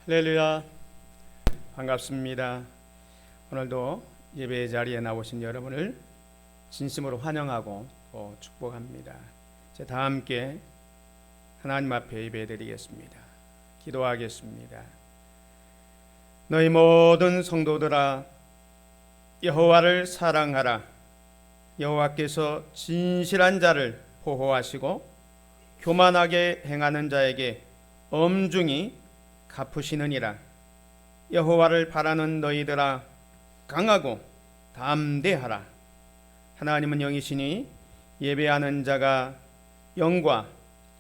할렐루야, 반갑습니다. 오늘도 예배 자리에 나오신 여러분을 진심으로 환영하고 또 축복합니다. 이제 다 함께 하나님 앞에 예배드리겠습니다. 기도하겠습니다. 너희 모든 성도들아, 여호와를 사랑하라. 여호와께서 진실한 자를 보호하시고 교만하게 행하는 자에게 엄중히 갚으시느니라. 여호와를 바라는 너희들아, 강하고 담대하라. 하나님은 영이시니 예배하는 자가 영과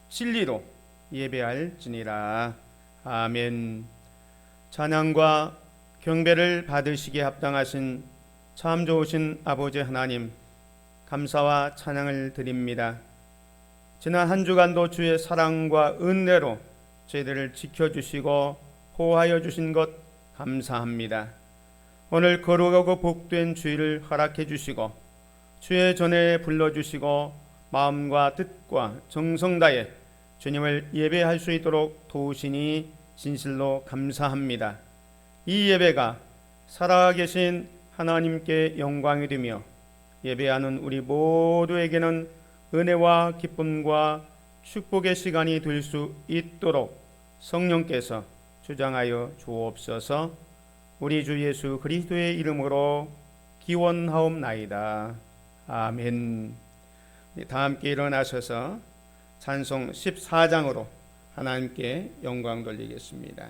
진리로 예배할지니라. 아멘. 찬양과 경배를 받으시기에 합당하신 참 좋으신 아버지 하나님, 감사와 찬양을 드립니다. 지난 한 주간도 주의 사랑과 은혜로 저희들을 지켜주시고 보호하여 주신 것 감사합니다. 오늘 거룩하고 복된 주일을 허락해 주시고 주의 전에 불러주시고 마음과 뜻과 정성 다해 주님을 예배할 수 있도록 도우시니 진실로 감사합니다. 이 예배가 살아계신 하나님께 영광이 되며 예배하는 우리 모두에게는 은혜와 기쁨과 축복의 시간이 될 수 있도록 성령께서 주장하여 주옵소서. 우리 주 예수 그리스도의 이름으로 기원하옵나이다. 아멘. 다 함께 일어나셔서 찬송 14장으로 하나님께 영광 돌리겠습니다.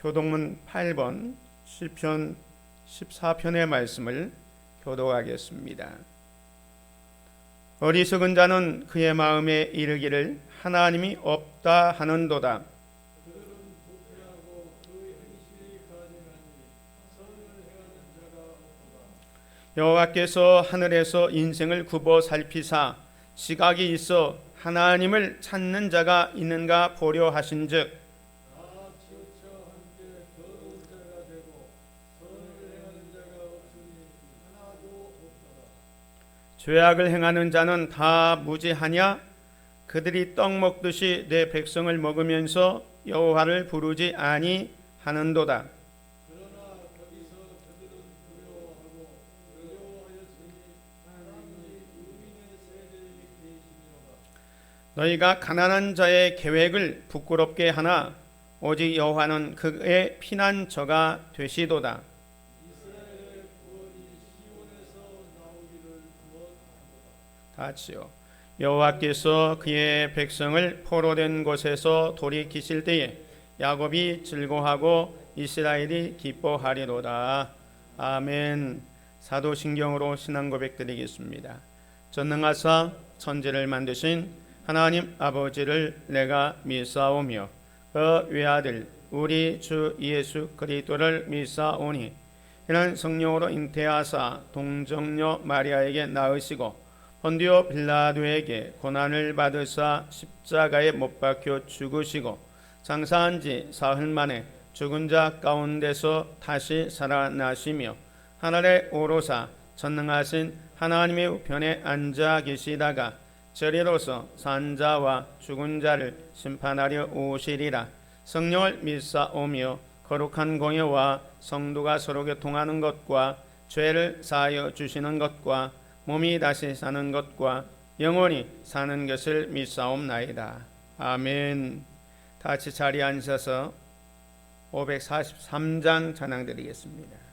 교동문 8번 시편 14편의 말씀을 교독하겠습니다. 어리석은 자는 그의 마음에 이르기를 하나님이 없다 하는도다. 여호와께서 하늘에서 인생을 굽어 살피사 시각이 있어 하나님을 찾는 자가 있는가 보려 하신즉 죄악을 행하는 자는 다 무지하냐? 그들이 떡 먹듯이 내 백성을 먹으면서 여호와를 부르지 아니하는도다. 너희가 가난한 자의 계획을 부끄럽게 하나 오직 여호와는 그의 피난처가 되시도다. 다치요. 여호와께서 그의 백성을 포로된 곳에서 돌이키실 때에 야곱이 즐거워하고 이스라엘이 기뻐하리로다. 아멘. 사도신경으로 신앙 고백드리겠습니다. 전능하사 천지를 만드신 하나님 아버지를 내가 믿사오며 그 외아들 우리 주 예수 그리스도를 믿사오니 이는 성령으로 잉태하사 동정녀 마리아에게 낳으시고 본디오 빌라도에게 고난을 받으사 십자가에 못 박혀 죽으시고 장사한 지 사흘 만에 죽은 자 가운데서 다시 살아나시며 하늘에 오르사 전능하신 하나님의 우편에 앉아 계시다가 저리로서 산 자와 죽은 자를 심판하려 오시리라. 성령을 믿사오며 거룩한 공예와 성도가 서로 교통하는 것과 죄를 사하여 주시는 것과 몸이 다시 사는 것과 영원히 사는 것을 믿사옵나이다. 아멘. 다 같이 자리에 앉으셔서 543장 찬양 드리겠습니다.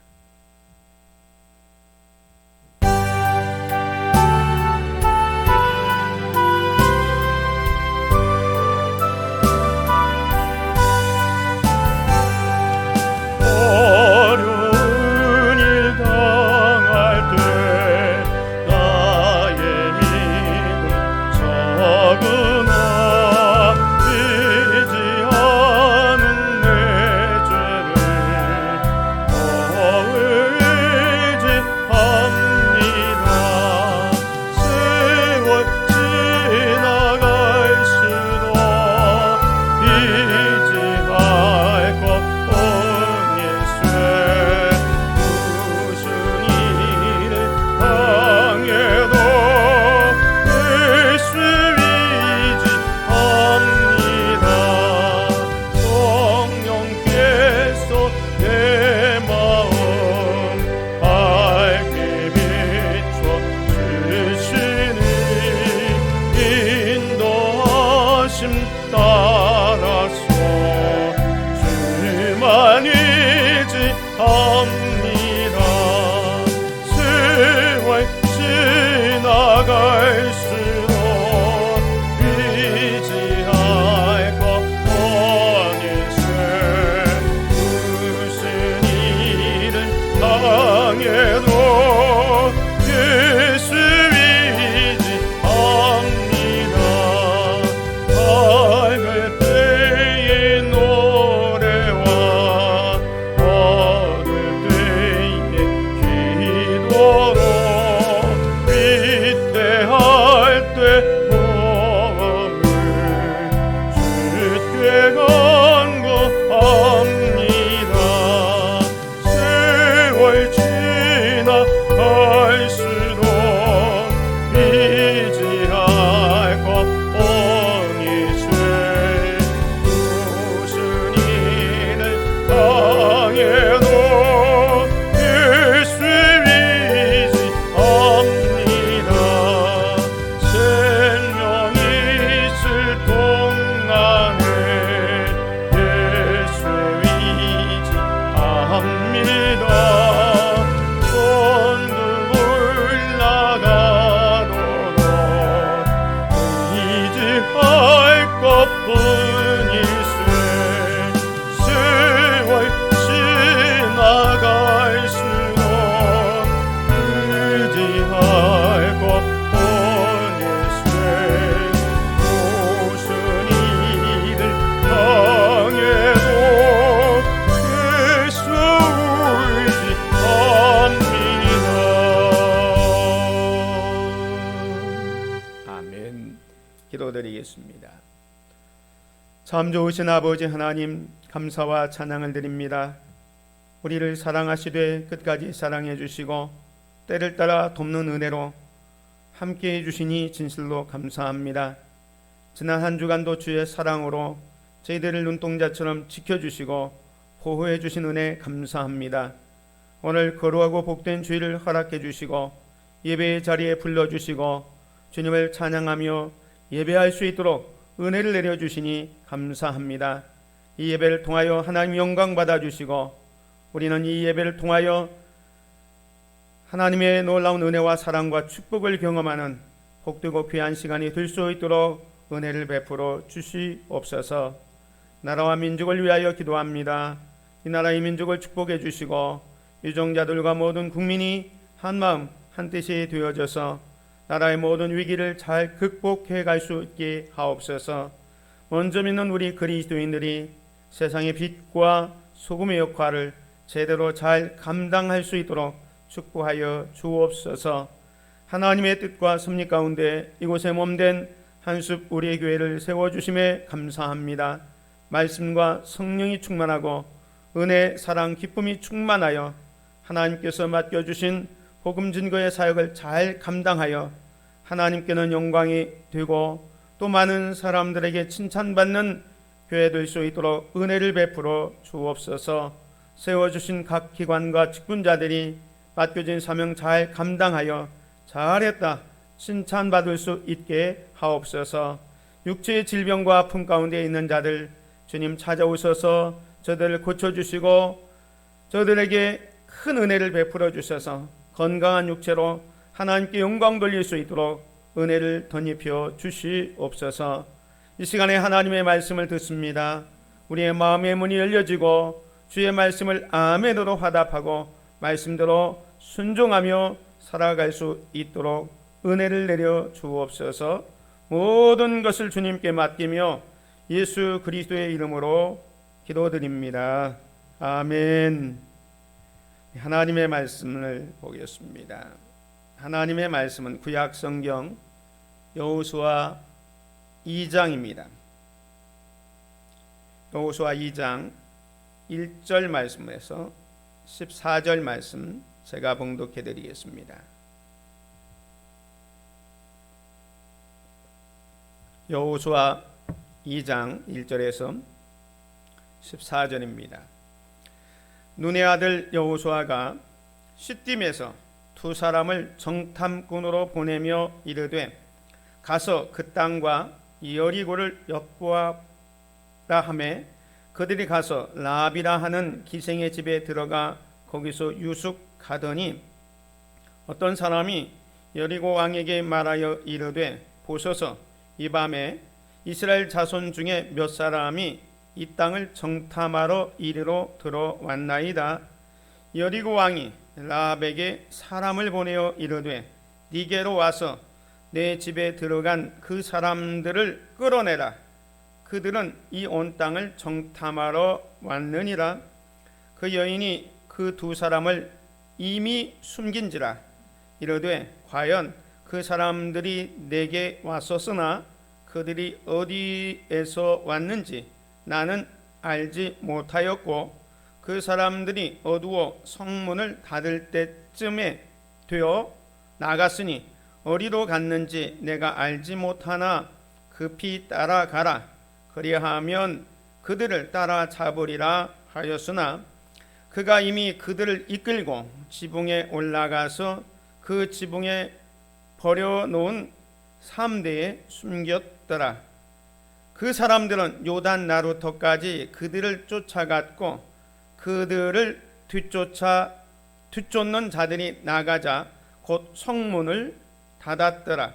예수 위지합니다. 기도드리겠습니다. 참 좋으신 아버지 하나님, 감사와 찬양을 드립니다. 우리를 사랑하시되 끝까지 사랑해 주시고 때를 따라 돕는 은혜로 함께해 주시니 진실로 감사합니다. 지난 한 주간도 주의 사랑으로 저희들을 눈동자처럼 지켜주시고 보호해 주신 은혜 감사합니다. 오늘 거룩하고 복된 주일을 허락해 주시고 예배의 자리에 불러주시고 주님을 찬양하며 예배할 수 있도록 은혜를 내려주시니 감사합니다. 이 예배를 통하여 하나님 영광 받아주시고 우리는 이 예배를 통하여 하나님의 놀라운 은혜와 사랑과 축복을 경험하는 복되고 귀한 시간이 될 수 있도록 은혜를 베풀어 주시옵소서. 나라와 민족을 위하여 기도합니다. 이 나라의 민족을 축복해 주시고 유정자들과 모든 국민이 한마음 한뜻이 되어져서 나라의 모든 위기를 잘 극복해 갈 수 있게 하옵소서. 먼저 믿는 우리 그리스도인들이 세상의 빛과 소금의 역할을 제대로 잘 감당할 수 있도록 축복하여 주옵소서. 하나님의 뜻과 섭리 가운데 이곳에 몸된 한숲 우리의 교회를 세워주심에 감사합니다. 말씀과 성령이 충만하고 은혜, 사랑, 기쁨이 충만하여 하나님께서 맡겨주신 복음 증거의 사역을 잘 감당하여 하나님께는 영광이 되고 또 많은 사람들에게 칭찬받는 교회 될 수 있도록 은혜를 베풀어 주옵소서. 세워주신 각 기관과 직분자들이 맡겨진 사명 잘 감당하여 잘했다 칭찬받을 수 있게 하옵소서. 육체의 질병과 아픔 가운데 있는 자들 주님 찾아오셔서 저들을 고쳐주시고 저들에게 큰 은혜를 베풀어 주셔서 건강한 육체로 하나님께 영광 돌릴 수 있도록 은혜를 덧입혀 주시옵소서. 이 시간에 하나님의 말씀을 듣습니다. 우리의 마음의 문이 열려지고 주의 말씀을 아멘으로 화답하고 말씀대로 순종하며 살아갈 수 있도록 은혜를 내려 주옵소서. 모든 것을 주님께 맡기며 예수 그리스도의 이름으로 기도드립니다. 아멘. 하나님의 말씀을 보겠습니다. 하나님의 말씀은 구약 성경 여호수아 2장입니다. 여호수아 2장 1절 말씀에서 14절 말씀 제가 봉독해 드리겠습니다. 여호수아 2장 1절에서 14절입니다. 눈의 아들 여호수아가 시딤에서 두 사람을 정탐꾼으로 보내며 이르되 가서 그 땅과 여리고를 엿보아라 하매 그들이 가서 라합이라 하는 기생의 집에 들어가 거기서 유숙하더니 어떤 사람이 여리고 왕에게 말하여 이르되 보소서 이 밤에 이스라엘 자손 중에 몇 사람이 이 땅을 정탐하러 이리로 들어왔나이다. 여리고 왕이 라합에게 사람을 보내어 이르되 네게로 와서 내 집에 들어간 그 사람들을 끌어내라. 그들은 이 온 땅을 정탐하러 왔느니라. 그 여인이 그 두 사람을 이미 숨긴지라. 이르되 과연 그 사람들이 내게 왔었으나 그들이 어디에서 왔는지 나는 알지 못하였고 그 사람들이 어두워 성문을 닫을 때쯤에 되어 나갔으니 어디로 갔는지 내가 알지 못하나 급히 따라가라. 그리하면 그들을 따라잡으리라 하였으나 그가 이미 그들을 이끌고 지붕에 올라가서 그 지붕에 버려놓은 삼대에 숨겼더라. 그 사람들은 요단 나루터까지 그들을 쫓아갔고 그들을 뒤쫓는 자들이 나가자 곧 성문을 닫았더라.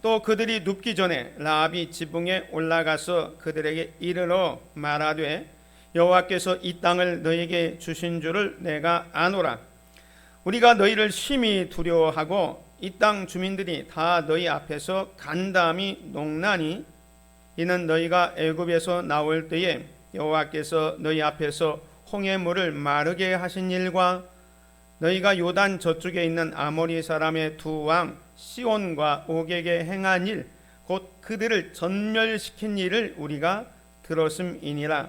또 그들이 눕기 전에 라합이 지붕에 올라가서 그들에게 이르러 말하되 여호와께서 이 땅을 너희에게 주신 줄을 내가 아노라. 우리가 너희를 심히 두려워하고 이 땅 주민들이 다 너희 앞에서 간담이 농나니 이는 너희가 애굽에서 나올 때에 여호와께서 너희 앞에서 홍해 물을 마르게 하신 일과 너희가 요단 저쪽에 있는 아모리 사람의 두 왕 시온과 옥에게 행한 일 곧 그들을 전멸시킨 일을 우리가 들었음이니라.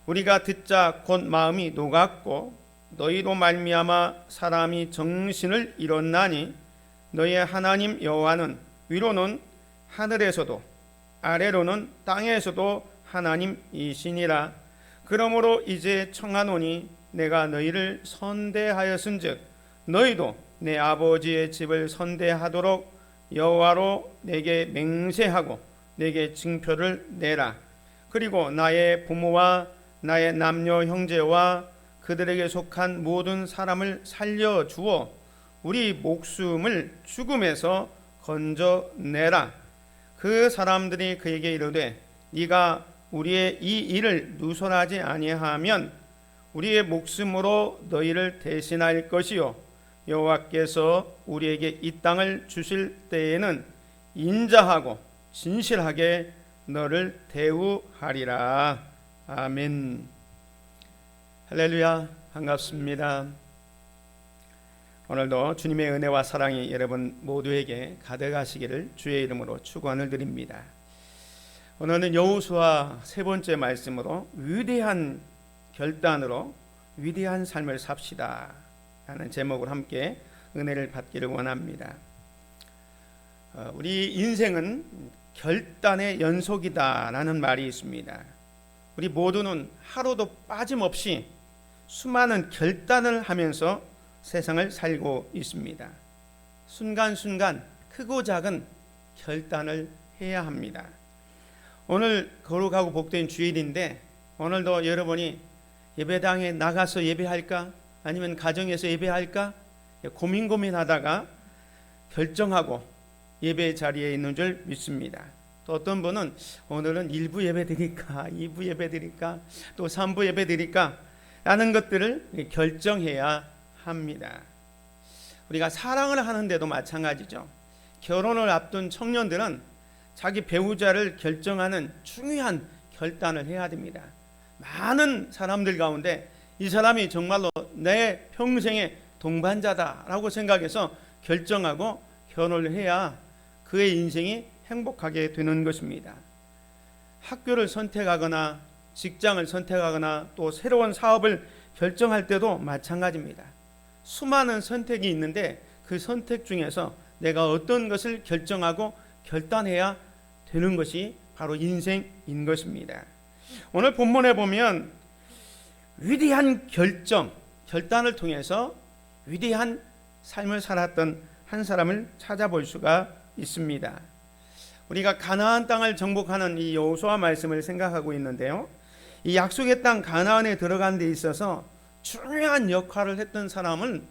우리가 듣자 곧 마음이 녹았고 너희로 말미암아 사람이 정신을 잃었나니 너희의 하나님 여호와는 위로는 하늘에서도 아래로는 땅에서도 하나님이시니라. 그러므로 이제 청하노니 내가 너희를 선대하였은즉 너희도 내 아버지의 집을 선대하도록 여호와로 내게 맹세하고 내게 징표를 내라. 그리고 나의 부모와 나의 남녀 형제와 그들에게 속한 모든 사람을 살려주어 우리 목숨을 죽음에서 건져내라. 그 사람들이 그에게 이르되 네가 우리의 이 일을 누설하지 아니하면 우리의 목숨으로 너희를 대신할 것이요 여호와께서 우리에게 이 땅을 주실 때에는 인자하고 진실하게 너를 대우하리라. 아멘. 할렐루야. 반갑습니다. 오늘도 주님의 은혜와 사랑이 여러분 모두에게 가득하시기를 주의 이름으로 축원을 드립니다. 오늘은 여호수아 세 번째 말씀으로 위대한 결단으로 위대한 삶을 삽시다 라는 제목을 함께 은혜를 받기를 원합니다. 우리 인생은 결단의 연속이다 라는 말이 있습니다. 우리 모두는 하루도 빠짐없이 수많은 결단을 하면서 세상을 살고 있습니다. 순간순간 크고 작은 결단을 해야 합니다. 오늘 거룩하고 복된 주일인데 오늘도 여러분이 예배당에 나가서 예배할까 아니면 가정에서 예배할까 고민하다가 결정하고 예배 자리에 있는 줄 믿습니다. 또 어떤 분은 오늘은 1부 예배 드릴까 2부 예배 드릴까 또 3부 예배 드릴까 라는 것들을 결정해야 합니다. 우리가 사랑을 하는데도 마찬가지죠. 결혼을 앞둔 청년들은 자기 배우자를 결정하는 중요한 결단을 해야 됩니다. 많은 사람들 가운데 이 사람이 정말로 내 평생의 동반자다라고 생각해서 결정하고 결혼을 해야 그의 인생이 행복하게 되는 것입니다. 학교를 선택하거나 직장을 선택하거나 또 새로운 사업을 결정할 때도 마찬가지입니다. 수많은 선택이 있는데 그 선택 중에서 내가 어떤 것을 결정하고 결단해야 되는 것이 바로 인생인 것입니다. 오늘 본문에 보면 위대한 결단을 통해서 위대한 삶을 살았던 한 사람을 찾아볼 수가 있습니다. 우리가 가나안 땅을 정복하는 이 여호수아 말씀을 생각하고 있는데요. 이 약속의 땅 가나안에 들어간 데 있어서 중요한 역할을 했던 사람은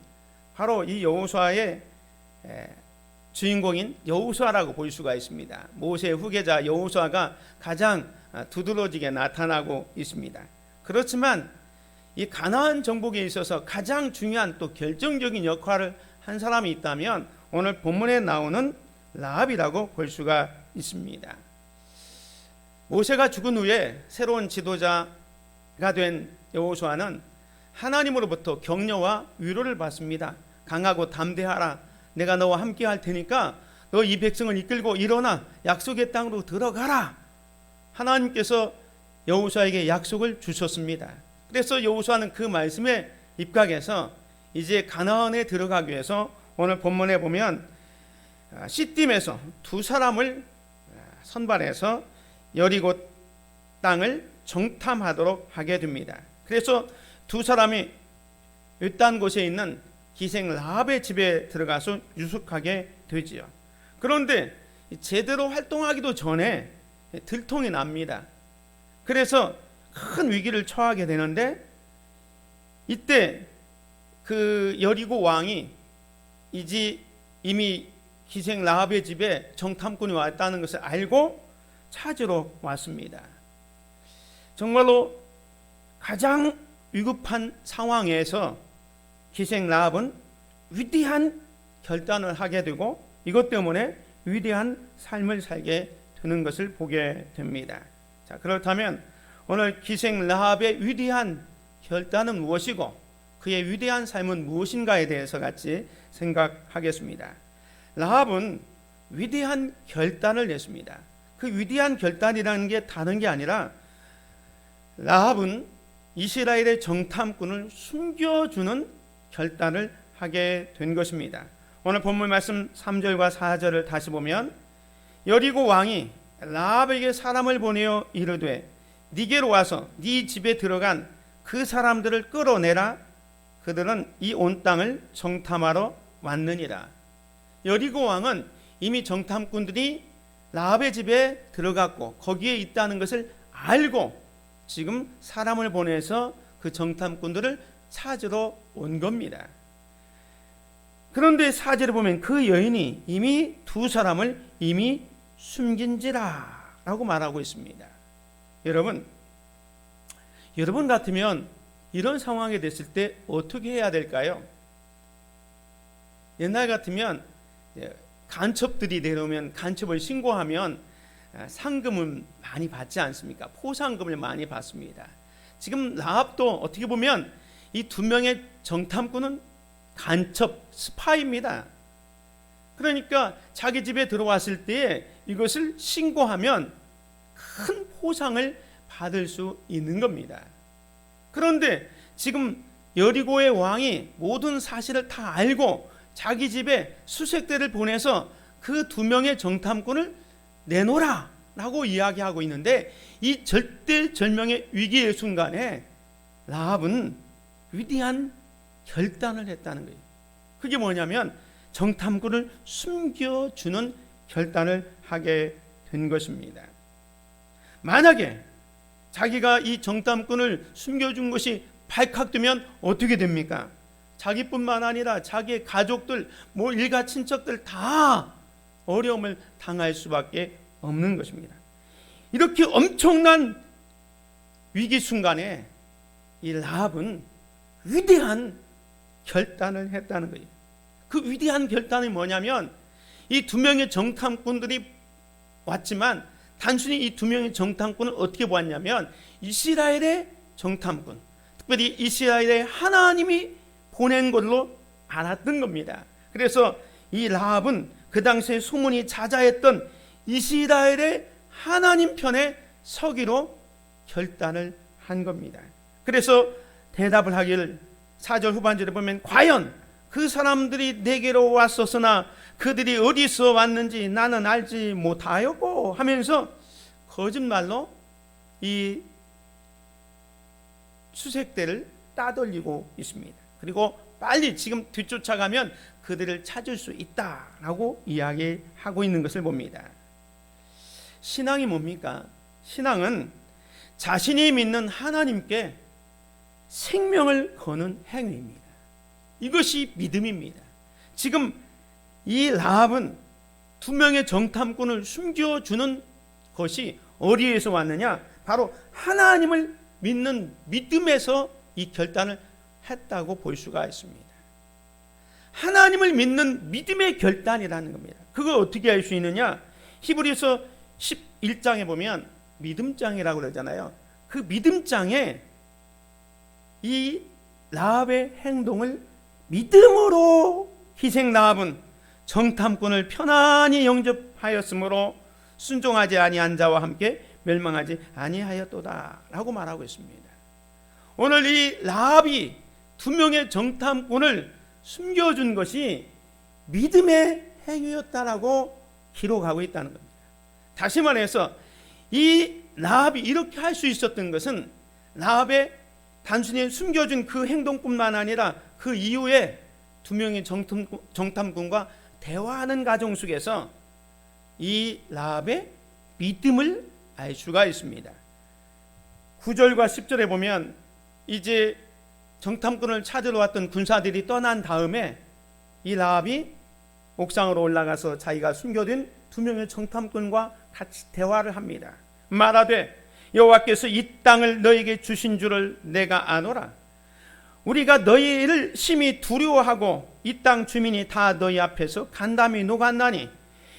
바로 이 여호수아의 주인공인 여호수아라고 볼 수가 있습니다. 모세의 후계자 여호수아가 가장 두드러지게 나타나고 있습니다. 그렇지만 이 가나안 정복에 있어서 가장 중요한 또 결정적인 역할을 한 사람이 있다면 오늘 본문에 나오는 라합이라고 볼 수가 있습니다. 모세가 죽은 후에 새로운 지도자가 된 여호수아는 하나님으로부터 격려와 위로를 받습니다. 강하고 담대하라. 내가 너와 함께 할 테니까 너 이 백성을 이끌고 일어나 약속의 땅으로 들어가라. 하나님께서 여호수아에게 약속을 주셨습니다. 그래서 여호수아는 그 말씀에 입각해서 이제 가나안에 들어가기 위해서 오늘 본문에 보면 시딤에서 두 사람을 선발해서 여리고 땅을 정탐하도록 하게 됩니다. 그래서 두 사람이 외딴 곳에 있는 기생 라합의 집에 들어가서 유숙하게 되지요. 그런데 제대로 활동하기도 전에 들통이 납니다. 그래서 큰 위기를 처하게 되는데 이때 그 여리고 왕이 이미 기생 라합의 집에 정탐꾼이 왔다는 것을 알고 찾으러 왔습니다. 정말로 가장 위급한 상황에서 기생 라합은 위대한 결단을 하게 되고 이것 때문에 위대한 삶을 살게 되는 것을 보게 됩니다. 자, 그렇다면 오늘 기생 라합의 위대한 결단은 무엇이고 그의 위대한 삶은 무엇인가에 대해서 같이 생각하겠습니다. 라합은 위대한 결단을 냈습니다. 그 위대한 결단이라는 게 다른 게 아니라 라합은 이스라엘의 정탐꾼을 숨겨주는 결단을 하게 된 것입니다. 오늘 본문 말씀 3절과 4절을 다시 보면 여리고 왕이 라합에게 사람을 보내어 이르되 네게로 와서 네 집에 들어간 그 사람들을 끌어내라. 그들은 이 온 땅을 정탐하러 왔느니라. 여리고 왕은 이미 정탐꾼들이 라합의 집에 들어갔고 거기에 있다는 것을 알고 지금 사람을 보내서 그 정탐꾼들을 찾으러 온 겁니다. 그런데 4절에 보면 그 여인이 이미 두 사람을 이미 숨긴지라 라고 말하고 있습니다. 여러분 같으면 이런 상황이 됐을 때 어떻게 해야 될까요? 옛날 같으면 간첩들이 내려오면 간첩을 신고하면 상금을 많이 받지 않습니까? 포상금을 많이 받습니다. 지금 라합도 어떻게 보면 이 두 명의 정탐꾼은 간첩 스파이입니다. 그러니까 자기 집에 들어왔을 때 이것을 신고하면 큰 포상을 받을 수 있는 겁니다. 그런데 지금 여리고의 왕이 모든 사실을 다 알고 자기 집에 수색대를 보내서 그 두 명의 정탐꾼을 내놓으라 라고 이야기하고 있는데 이 절대절명의 위기의 순간에 라합은 위대한 결단을 했다는 거예요. 그게 뭐냐면 정탐꾼을 숨겨주는 결단을 하게 된 것입니다. 만약에 자기가 이 정탐꾼을 숨겨준 것이 발각되면 어떻게 됩니까? 자기뿐만 아니라 자기의 가족들, 일가 친척들 다 어려움을 당할 수밖에 없는 것입니다. 이렇게 엄청난 위기 순간에 이 라합은 위대한 결단을 했다는 거예요. 그 위대한 결단이 뭐냐면 이 두 명의 정탐꾼들이 왔지만 단순히 이 두 명의 정탐꾼을 어떻게 보았냐면 이스라엘의 정탐꾼, 특별히 이스라엘의 하나님이 보낸 걸로 알았던 겁니다. 그래서 이 라합은 그 당시에 소문이 자자했던 이스라엘의 하나님 편에 서기로 결단을 한 겁니다. 그래서 대답을 하기를 4절 후반절에 보면 과연 그 사람들이 내게로 왔었으나 그들이 어디서 왔는지 나는 알지 못하였고 하면서 거짓말로 이 수색대를 따돌리고 있습니다. 그리고 빨리 지금 뒤쫓아가면 그들을 찾을 수 있다라고 이야기하고 있는 것을 봅니다. 신앙이 뭡니까? 신앙은 자신이 믿는 하나님께 생명을 거는 행위입니다. 이것이 믿음입니다. 지금 이 라합은 두 명의 정탐꾼을 숨겨주는 것이 어디에서 왔느냐? 바로 하나님을 믿는 믿음에서 이 결단을 했다고 볼 수가 있습니다. 하나님을 믿는 믿음의 결단이라는 겁니다. 그걸 어떻게 알 수 있느냐? 히브리서 11장에 보면 믿음장이라고 그러잖아요. 그 믿음장에 이 라합의 행동을 믿음으로 희생 라합은 정탐꾼을 편안히 영접하였으므로 순종하지 아니한 자와 함께 멸망하지 아니하였도다라고 말하고 있습니다. 오늘 이 라합이 두 명의 정탐꾼을 숨겨준 것이 믿음의 행위였다라고 기록하고 있다는 겁니다. 다시 말해서 이 라합이 이렇게 할 수 있었던 것은 라합의 단순히 숨겨준 그 행동뿐만 아니라 그 이후에 두 명의 정탐꾼과 대화하는 과정 속에서 이 라합의 믿음을 알 수가 있습니다. 9절과 10절에 보면 이제 정탐꾼을 찾으러 왔던 군사들이 떠난 다음에 이 라합이 옥상으로 올라가서 자기가 숨겨둔 두 명의 정탐꾼과 같이 대화를 합니다. 말하되 여호와께서 이 땅을 너에게 주신 줄을 내가 아노라. 우리가 너희를 심히 두려워하고 이 땅 주민이 다 너희 앞에서 간담이 녹았나니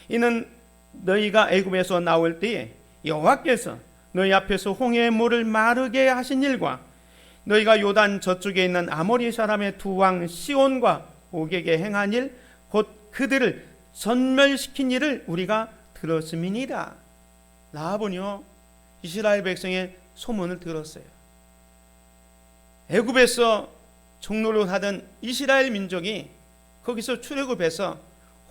이는 너희가 애굽에서 나올 때에 여호와께서 너희 앞에서 홍해의 물을 마르게 하신 일과 너희가 요단 저쪽에 있는 아모리 사람의 두 왕 시온과 오게게 행한 일 곧 그들을 전멸시킨 일을 우리가 들었음이니라. 라합은요 이스라엘 백성의 소문을 들었어요. 애굽에서 종노릇 하던 이스라엘 민족이 거기서 출애굽해서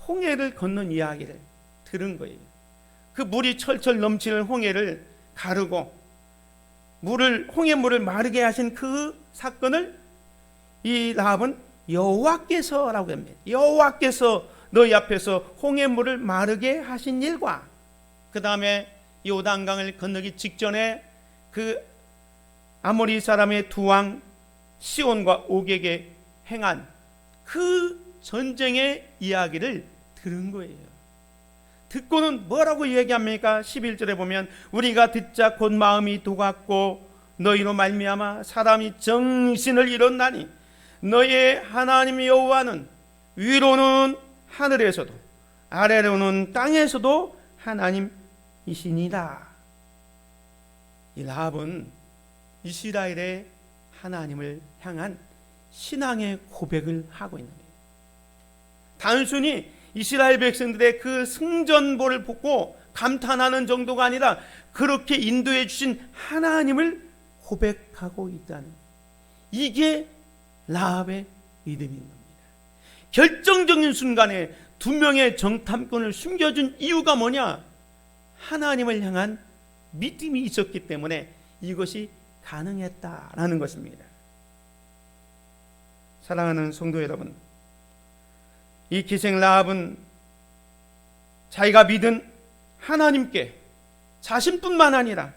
홍해를 건넌 이야기를 들은 거예요. 그 물이 철철 넘치는 홍해를 가르고 홍해물을 마르게 하신 그 사건을 이 라합은 여호와께서라고 합니다. 여호와께서 너희 앞에서 홍해물을 마르게 하신 일과 그 다음에 요단강을 건너기 직전에 그 아모리 사람의 두 왕 시온과 옥에게 행한 그 전쟁의 이야기를 들은 거예요. 듣고는 뭐라고 얘기합니까? 11절에 보면 우리가 듣자 곧 마음이 도갔고 너희로 말미암아 사람이 정신을 잃었나니 너희의 하나님 여호와는 위로는 하늘에서도 아래로는 땅에서도 하나님이시니라. 이 라합은 이스라엘의 하나님을 향한 신앙의 고백을 하고 있는 거예요. 단순히 이스라엘 백성들의 그 승전보를 보고 감탄하는 정도가 아니라 그렇게 인도해 주신 하나님을 고백하고 있다는, 이게 라합의 믿음인 겁니다. 결정적인 순간에 두 명의 정탐꾼을 숨겨준 이유가 뭐냐? 하나님을 향한 믿음이 있었기 때문에 이것이 가능했다라는 것입니다. 사랑하는 성도 여러분, 이 기생 라합은 자기가 믿은 하나님께 자신뿐만 아니라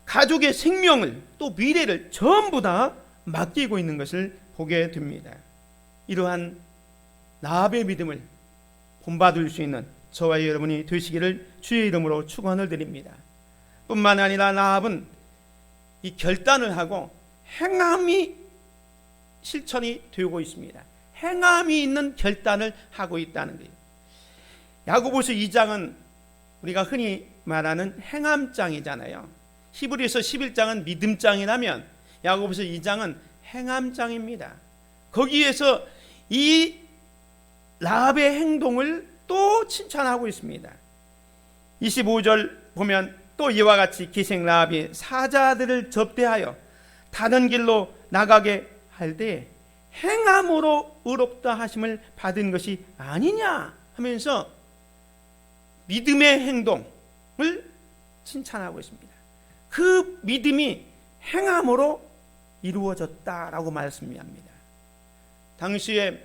가족의 생명을 또 미래를 전부 다 맡기고 있는 것을 보게 됩니다. 이러한 라합의 믿음을 본받을 수 있는 저와 여러분이 되시기를 주의 이름으로 축원을 드립니다. 뿐만 아니라 라합은 이 결단을 하고 행함이 실천이 되고 있습니다. 행함이 있는 결단을 하고 있다는 거예요. 야고보서 2장은 우리가 흔히 말하는 행함장이잖아요. 히브리서 11장은 믿음장이라면 야고보서 2장은 행함장입니다. 거기에서 이 라합의 행동을 또 칭찬하고 있습니다. 25절 보면 또 이와 같이 기생 라합이 사자들을 접대하여 다른 길로 나가게 할 때 행함으로 의롭다 하심을 받은 것이 아니냐 하면서 믿음의 행동을 칭찬하고 있습니다. 그 믿음이 행함으로 이루어졌다라고 말씀합니다. 당시에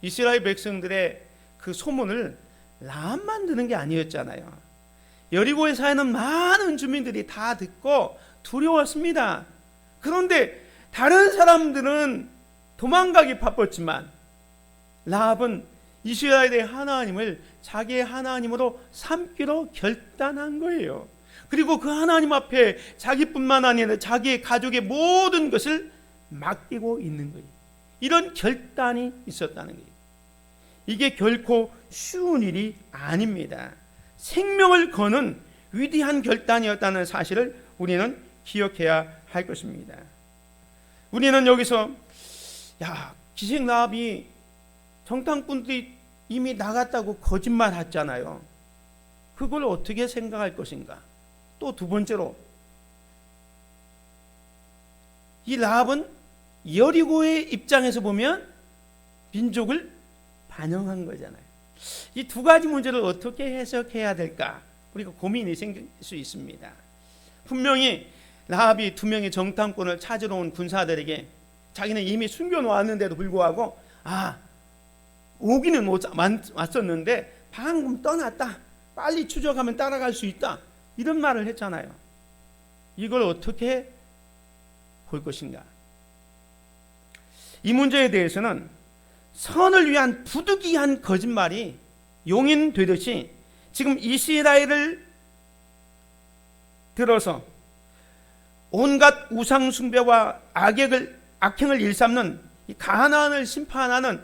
이스라엘 백성들의 그 소문을 라합만 듣는 게 아니었잖아요. 여리고에 사는 많은 주민들이 다 듣고 두려웠습니다. 그런데 다른 사람들은 도망가기 바빴지만 라합은 이스라엘의 하나님을 자기의 하나님으로 삼기로 결단한 거예요. 그리고 그 하나님 앞에 자기뿐만 아니라 자기의 가족의 모든 것을 맡기고 있는 거예요. 이런 결단이 있었다는 거예요. 이게 결코 쉬운 일이 아닙니다. 생명을 거는 위대한 결단이었다는 사실을 우리는 기억해야 할 것입니다. 우리는 여기서 기생 라합이 정탐꾼들이 이미 나갔다고 거짓말 했잖아요. 그걸 어떻게 생각할 것인가? 또 두 번째로 이 라합은 여리고의 입장에서 보면 민족을 반영한 거잖아요. 이 두 가지 문제를 어떻게 해석해야 될까? 우리가 고민이 생길 수 있습니다. 분명히 라합이 두 명의 정탐꾼을 찾으러 온 군사들에게 자기는 이미 숨겨놓았는데도 불구하고 오기는 왔었는데 방금 떠났다, 빨리 추적하면 따라갈 수 있다, 이런 말을 했잖아요. 이걸 어떻게 볼 것인가? 이 문제에 대해서는 선을 위한 부득이한 거짓말이 용인되듯이 지금 이스라엘을 들어서 온갖 우상 숭배와 악행을 일삼는 가나안을 심판하는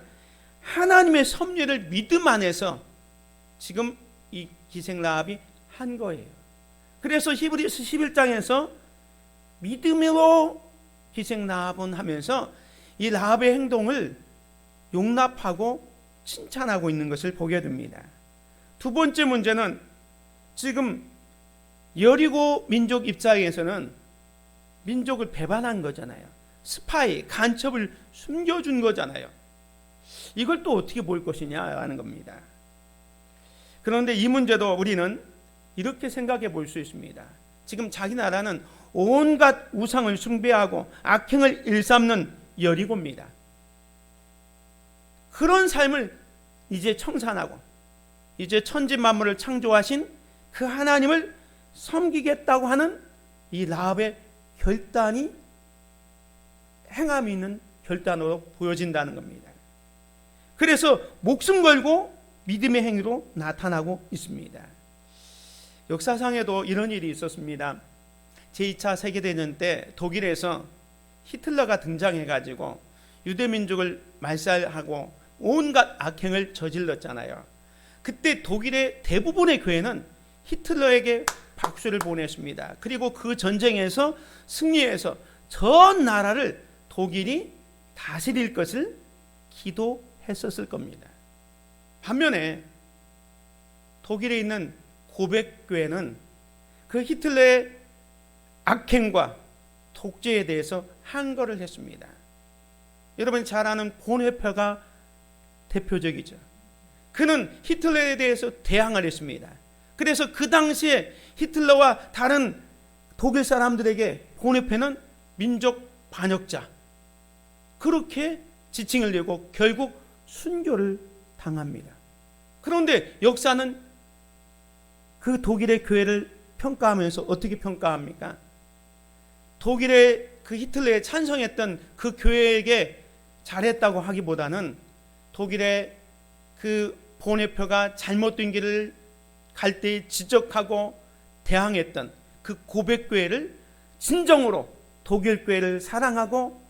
하나님의 섭리를 믿음 안에서 지금 이 기생 라합이 한 거예요. 그래서 히브리서 11장에서 믿음으로 기생 라합은 하면서 이 라합의 행동을 용납하고 칭찬하고 있는 것을 보게 됩니다. 두 번째 문제는 지금 여리고 민족 입장에서는 민족을 배반한 거잖아요. 스파이, 간첩을 숨겨준 거잖아요. 이걸 또 어떻게 볼 것이냐 하는 겁니다. 그런데 이 문제도 우리는 이렇게 생각해 볼 수 있습니다. 지금 자기 나라는 온갖 우상을 숭배하고 악행을 일삼는 여리고입니다. 그런 삶을 이제 청산하고 이제 천지 만물을 창조하신 그 하나님을 섬기겠다고 하는 이 라합의 결단이 행함이 있는 결단으로 보여진다는 겁니다. 그래서 목숨 걸고 믿음의 행위로 나타나고 있습니다. 역사상에도 이런 일이 있었습니다. 제2차 세계대전 때 독일에서 히틀러가 등장해가지고 유대민족을 말살하고 온갖 악행을 저질렀잖아요. 그때 독일의 대부분의 교회는 히틀러에게 박수를 보냈습니다. 그리고 그 전쟁에서 승리해서 전 나라를 독일이 다스릴 것을 기도했었을 겁니다. 반면에 독일에 있는 고백교회는 그 히틀러의 악행과 독재에 대해서 항거를 했습니다. 여러분 잘 아는 본회표가 대표적이죠. 그는 히틀러에 대해서 대항을 했습니다. 그래서 그 당시에 히틀러와 다른 독일 사람들에게 본회표는 민족 반역자, 그렇게 지칭을 내고 결국 순교를 당합니다. 그런데 역사는 그 독일의 교회를 평가하면서 어떻게 평가합니까? 독일의 그 히틀러에 찬성했던 그 교회에게 잘했다고 하기보다는 독일의 그 본회표가 잘못된 길을 갈 때 지적하고 대항했던 그 고백교회를 진정으로 독일 교회를 사랑하고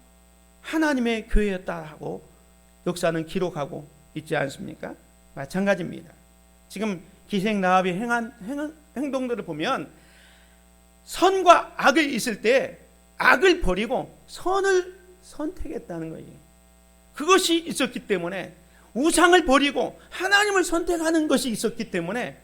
하나님의 교회였다고 역사는 기록하고 있지 않습니까? 마찬가지입니다. 지금 기생 라합이 행한 행동들을 보면 선과 악이 있을 때 악을 버리고 선을 선택했다는 거예요. 그것이 있었기 때문에, 우상을 버리고 하나님을 선택하는 것이 있었기 때문에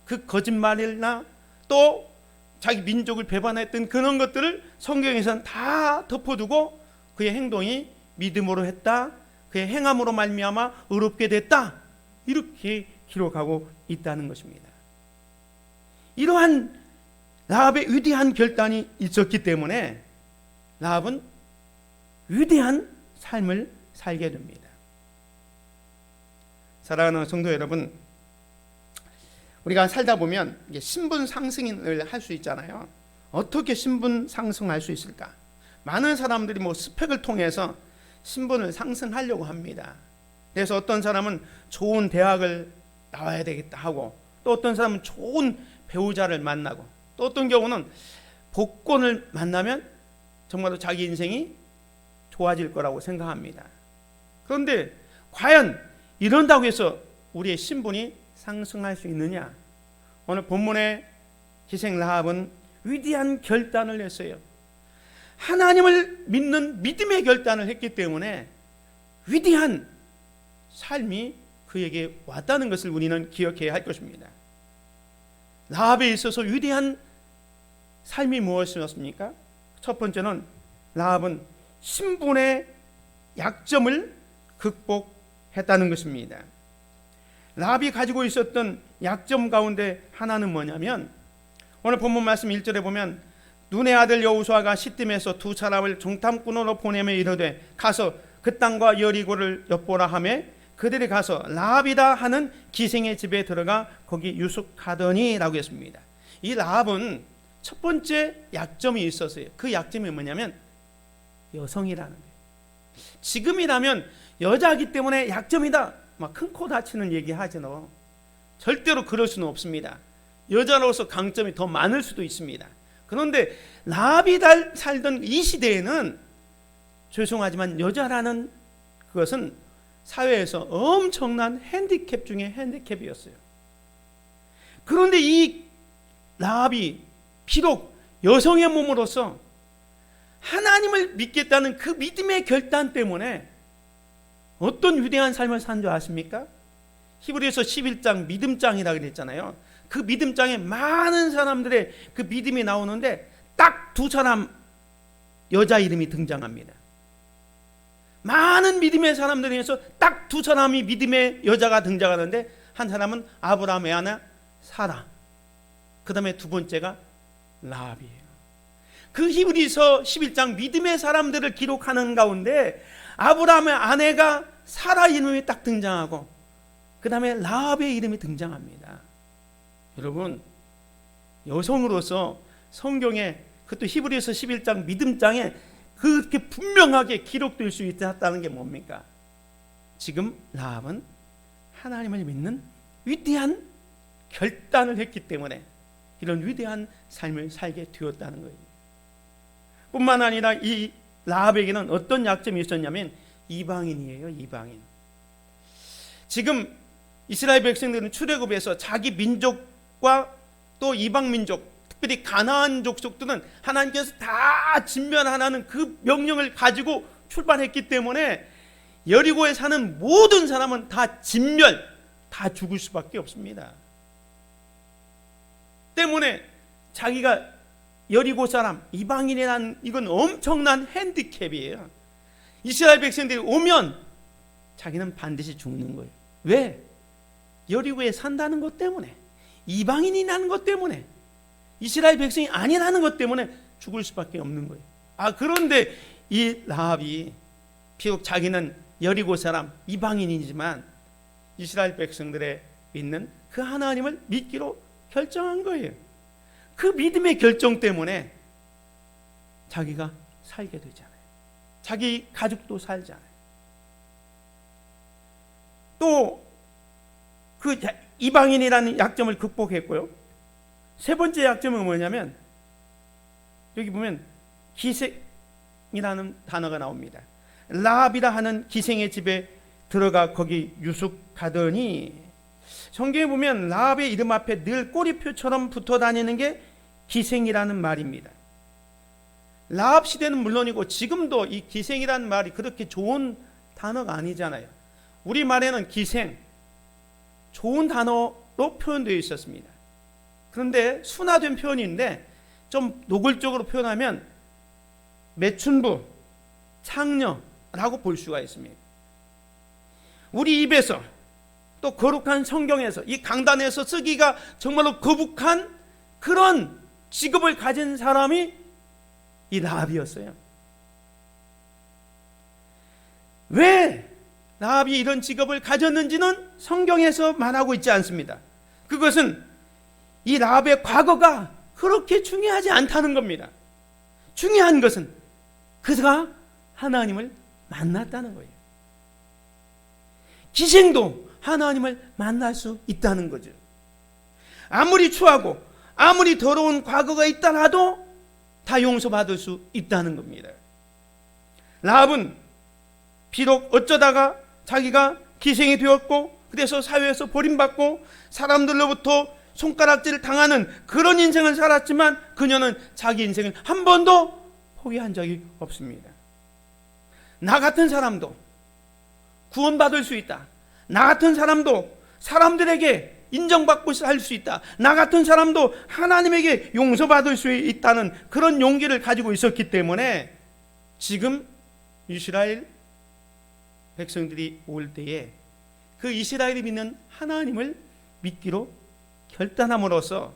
그 거짓말이나 또 자기 민족을 배반했던 그런 것들을 성경에서는 다 덮어두고 그의 행동이 믿음으로 했다, 그의 행함으로 말미암아 의롭게 됐다, 이렇게 기록하고 있다는 것입니다. 이러한 라합의 위대한 결단이 있었기 때문에 라합은 위대한 삶을 살게 됩니다. 사랑하는 성도 여러분, 우리가 살다 보면 신분 상승을 할 수 있잖아요. 어떻게 신분 상승할 수 있을까? 많은 사람들이 스펙을 통해서 신분을 상승하려고 합니다. 그래서 어떤 사람은 좋은 대학을 나와야 되겠다 하고, 또 어떤 사람은 좋은 배우자를 만나고, 또 어떤 경우는 복권을 만나면 정말로 자기 인생이 좋아질 거라고 생각합니다. 그런데 과연 이런다고 해서 우리의 신분이 상승할 수 있느냐? 오늘 본문의 기생 라합은 위대한 결단을 했어요. 하나님을 믿는 믿음의 결단을 했기 때문에 위대한 삶이 그에게 왔다는 것을 우리는 기억해야 할 것입니다. 라합에 있어서 위대한 삶이 무엇이었습니까? 첫 번째는 라합은 신분의 약점을 극복했다는 것입니다. 라합이 가지고 있었던 약점 가운데 하나는 뭐냐면, 오늘 본문 말씀 1절에 보면 눈의 아들 여호수아가 시딤에서 두 사람을 정탐꾼으로 보내며 이르되 가서 그 땅과 여리고를 엿보라 하며 그들이 가서 라합이다 하는 기생의 집에 들어가 거기 유숙하더니 라고 했습니다. 이 라합은 첫 번째 약점이 있었어요. 그 약점이 뭐냐면 여성이라는 거예요. 지금이라면 여자이기 때문에 약점이다, 막 큰 코 다치는 얘기 하잖아요. 절대로 그럴 수는 없습니다. 여자로서 강점이 더 많을 수도 있습니다. 그런데 라합이 살던 이 시대에는 죄송하지만 여자라는 그것은 사회에서 엄청난 핸디캡 중에 핸디캡이었어요. 그런데 이 라합이 비록 여성의 몸으로서 하나님을 믿겠다는 그 믿음의 결단 때문에 어떤 위대한 삶을 산 줄 아십니까? 히브리서 11장 믿음장이라고 그랬잖아요. 그 믿음장에 많은 사람들의 그 믿음이 나오는데 딱 두 사람 여자 이름이 등장합니다. 많은 믿음의 사람들 중에서 딱 두 사람이 믿음의 여자가 등장하는데, 한 사람은 아브라함의 아내 사라, 그 다음에 두 번째가 라합이에요. 그 히브리서 11장 믿음의 사람들을 기록하는 가운데 아브라함의 아내가 사라 이름이 딱 등장하고 그 다음에 라합의 이름이 등장합니다. 여러분, 여성으로서 성경에, 그것도 히브리서 11장 믿음장에 그렇게 분명하게 기록될 수 있다는 게 뭡니까? 지금 라합은 하나님을 믿는 위대한 결단을 했기 때문에 이런 위대한 삶을 살게 되었다는 거예요. 뿐만 아니라 이 라합에게는 어떤 약점이 있었냐면 이방인이에요. 이방인. 지금 이스라엘 백성들은 출애굽에서 자기 민족과 또 이방 민족, 특별히 가나안 족속들은 하나님께서 다 진멸하라는 그 명령을 가지고 출발했기 때문에 여리고에 사는 모든 사람은 다 진멸, 다 죽을 수밖에 없습니다. 때문에 자기가 여리고 사람, 이방인이라는 이건 엄청난 핸디캡이에요. 이스라엘 백성들이 오면 자기는 반드시 죽는 거예요. 왜? 여리고에 산다는 것 때문에, 이방인이라는 것 때문에, 이스라엘 백성이 아니라는 것 때문에 죽을 수밖에 없는 거예요. 그런데 이 라합이 비록 자기는 여리고 사람, 이방인이지만 이스라엘 백성들의 믿는 그 하나님을 믿기로 결정한 거예요. 그 믿음의 결정 때문에 자기가 살게 되잖아요. 자기 가족도 살잖아요. 또 그 이방인이라는 약점을 극복했고요. 세 번째 약점은 뭐냐면, 여기 보면 기생이라는 단어가 나옵니다. 라합이라 하는 기생의 집에 들어가 거기 유숙하더니, 성경에 보면 라합의 이름 앞에 늘 꼬리표처럼 붙어 다니는 게 기생이라는 말입니다. 라합 시대는 물론이고 지금도 이 기생이라는 말이 그렇게 좋은 단어가 아니잖아요. 우리말에는 기생, 좋은 단어로 표현되어 있었습니다. 그런데 순화된 표현인데 좀 노골적으로 표현하면 매춘부, 창녀라고 볼 수가 있습니다. 우리 입에서 또 거룩한 성경에서, 이 강단에서 쓰기가 정말로 거북한 그런 직업을 가진 사람이 이 라합이었어요. 왜 라합이 이런 직업을 가졌는지는 성경에서 말하고 있지 않습니다. 그것은 이 라합의 과거가 그렇게 중요하지 않다는 겁니다. 중요한 것은 그가 하나님을 만났다는 거예요. 기생도 하나님을 만날 수 있다는 거죠. 아무리 추하고 아무리 더러운 과거가 있더라도 다 용서받을 수 있다는 겁니다. 라합은 비록 어쩌다가 자기가 기생이 되었고, 그래서 사회에서 버림받고 사람들로부터 손가락질을 당하는 그런 인생을 살았지만 그녀는 자기 인생을 한 번도 포기한 적이 없습니다. 나 같은 사람도 구원받을 수 있다. 나 같은 사람도 사람들에게 인정받고 살 수 있다. 나 같은 사람도 하나님에게 용서받을 수 있다는 그런 용기를 가지고 있었기 때문에 지금 이스라엘 백성들이 올 때에 그 이스라엘이 믿는 하나님을 믿기로 결단함으로써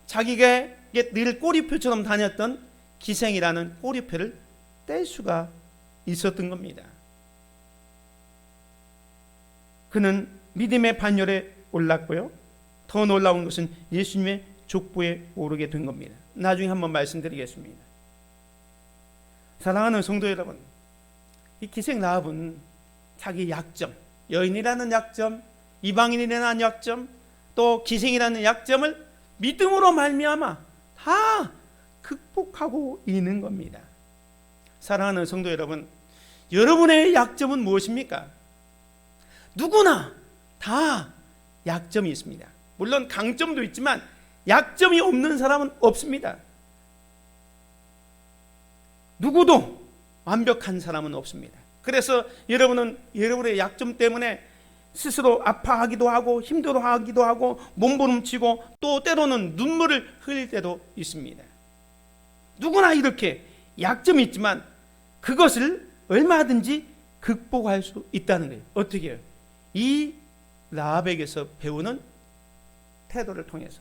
자기가 늘 꼬리표처럼 다녔던 기생이라는 꼬리표를 뗄 수가 있었던 겁니다. 그는 믿음의 반열에 올랐고요. 더 놀라운 것은 예수님의 족보에 오르게 된 겁니다. 나중에 한번 말씀드리겠습니다. 사랑하는 성도 여러분, 이 기생 라합은 자기 약점, 여인이라는 약점, 이방인이라는 약점, 또 기생이라는 약점을 믿음으로 말미암아 다 극복하고 있는 겁니다. 사랑하는 성도 여러분, 여러분의 약점은 무엇입니까? 누구나 다 약점이 있습니다. 물론 강점도 있지만 약점이 없는 사람은 없습니다. 누구도 완벽한 사람은 없습니다. 그래서 여러분은 여러분의 약점 때문에 스스로 아파하기도 하고 힘들어하기도 하고 몸부림치고 또 때로는 눈물을 흘릴 때도 있습니다. 누구나 이렇게 약점이 있지만 그것을 얼마든지 극복할 수 있다는 거예요. 어떻게 해요? 이 라합에게서 배우는 태도를 통해서.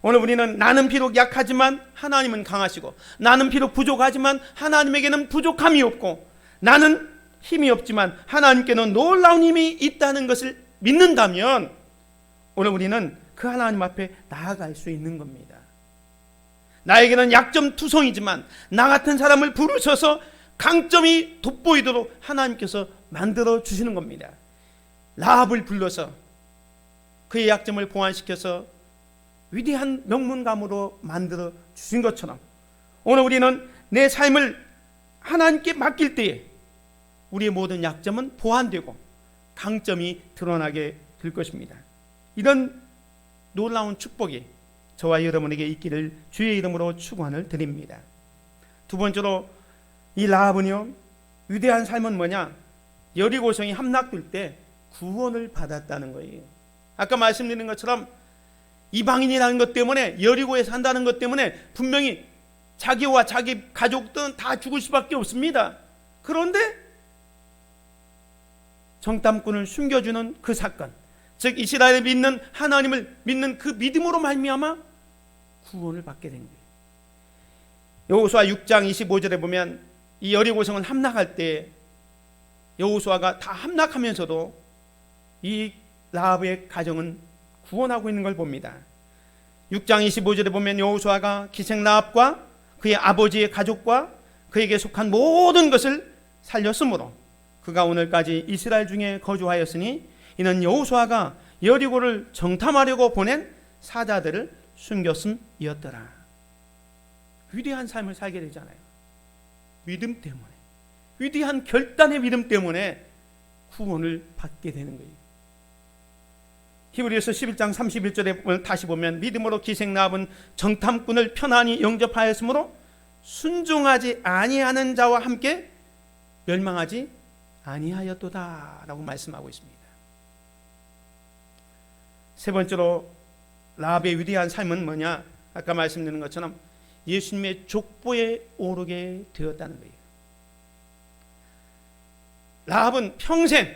오늘 우리는 나는 비록 약하지만 하나님은 강하시고, 나는 비록 부족하지만 하나님에게는 부족함이 없고, 나는 힘이 없지만 하나님께는 놀라운 힘이 있다는 것을 믿는다면 오늘 우리는 그 하나님 앞에 나아갈 수 있는 겁니다. 나에게는 약점 투성이지만 나 같은 사람을 부르셔서 강점이 돋보이도록 하나님께서 만들어 주시는 겁니다. 라합을 불러서 그의 약점을 보완시켜서 위대한 명문감으로 만들어 주신 것처럼 오늘 우리는 내 삶을 하나님께 맡길 때에 우리의 모든 약점은 보완되고 강점이 드러나게 될 것입니다. 이런 놀라운 축복이 저와 여러분에게 있기를 주의 이름으로 축원을 드립니다. 두 번째로 이 라합은요, 위대한 삶은 뭐냐? 여리고성이 함락될 때 구원을 받았다는 거예요. 아까 말씀드린 것처럼 이방인이라는 것 때문에, 여리고에 산다는 것 때문에 분명히 자기와 자기 가족들은 다 죽을 수밖에 없습니다. 그런데 정탐꾼을 숨겨주는 그 사건, 즉 이스라엘을 믿는 하나님을 믿는 그 믿음으로 말미암아 구원을 받게 된 거예요. 여호수아 6장 25절에 보면 이 여리고성을 함락할 때 여호수아가 다 함락하면서도 이 라합의 가정은 구원하고 있는 걸 봅니다. 6장 25절에 보면 여호수아가 기생 라합과 그의 아버지의 가족과 그에게 속한 모든 것을 살렸으므로 그가 오늘까지 이스라엘 중에 거주하였으니 이는 여호수아가 여리고를 정탐하려고 보낸 사자들을 숨겼음이었더라. 위대한 삶을 살게 되잖아요. 믿음 때문에, 위대한 결단의 믿음 때문에 구원을 받게 되는 거예요. 히브리서 11장 31절에 다시 보면 믿음으로 기생 라합은 정탐꾼을 편안히 영접하였으므로 순종하지 아니하는 자와 함께 멸망하지 아니하였도다 라고 말씀하고 있습니다. 세 번째로 라합의 위대한 삶은 뭐냐? 아까 말씀드린 것처럼 예수님의 족보에 오르게 되었다는 거예요. 라합은 평생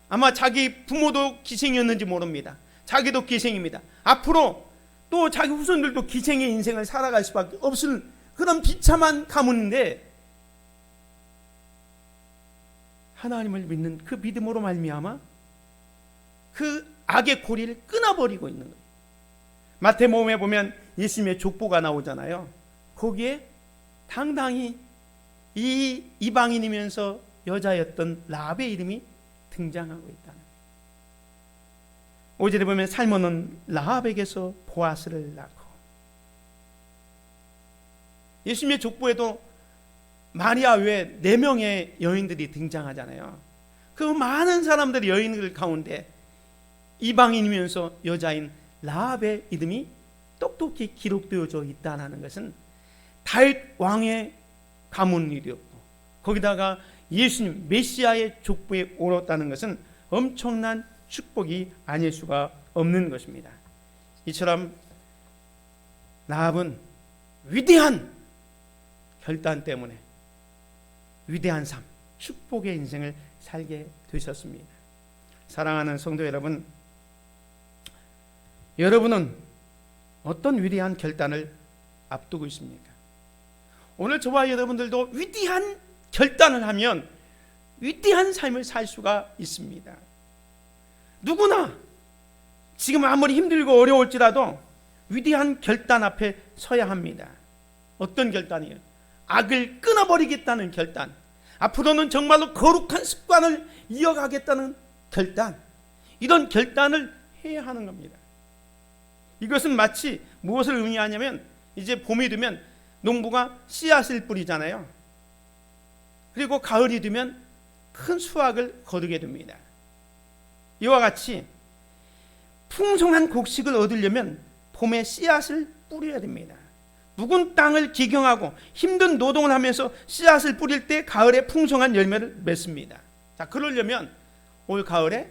아마 자기 부모도 기생이었는지 모릅니다. 자기도 기생입니다. 앞으로 또 자기 후손들도 기생의 인생을 살아갈 수밖에 없을 그런 비참한 가문인데 하나님을 믿는 그 믿음으로 말미암아 그 악의 고리를 끊어버리고 있는 거예요. 마태복음에 보면 예수님의 족보가 나오잖아요. 거기에 당당히 이 이방인이면서 여자였던 라합의 이름이 등장하고 있다는. 5절에 보면 살몬은 라합에게서 보아스를 낳고, 예수님의 족보에도 마리아 외에 4명의 여인들이 등장하잖아요. 그 많은 사람들의 여인들 가운데 이방인이면서 여자인 라합의 이름이 똑똑히 기록되어져 있다는 것은 다윗 왕의 가문이었고 거기다가 예수님 메시아의 족보에 오렀다는 것은 엄청난 축복이 아닐 수가 없는 것입니다. 이처럼 라합은 위대한 결단 때문에 위대한 삶, 축복의 인생을 살게 되셨습니다. 사랑하는 성도 여러분, 여러분은 어떤 위대한 결단을 앞두고 있습니까? 오늘 저와 여러분들도 위대한 결단을 하면 위대한 삶을 살 수가 있습니다. 누구나 지금 아무리 힘들고 어려울지라도 위대한 결단 앞에 서야 합니다. 어떤 결단이에요? 악을 끊어버리겠다는 결단, 앞으로는 정말로 거룩한 습관을 이어가겠다는 결단, 이런 결단을 해야 하는 겁니다. 이것은 마치 무엇을 의미하냐면 이제 봄이 되면 농부가 씨앗을 뿌리잖아요. 그리고 가을이 되면 큰 수확을 거두게 됩니다. 이와 같이 풍성한 곡식을 얻으려면 봄에 씨앗을 뿌려야 됩니다. 묵은 땅을 기경하고 힘든 노동을 하면서 씨앗을 뿌릴 때 가을에 풍성한 열매를 맺습니다. 자, 그러려면 올 가을에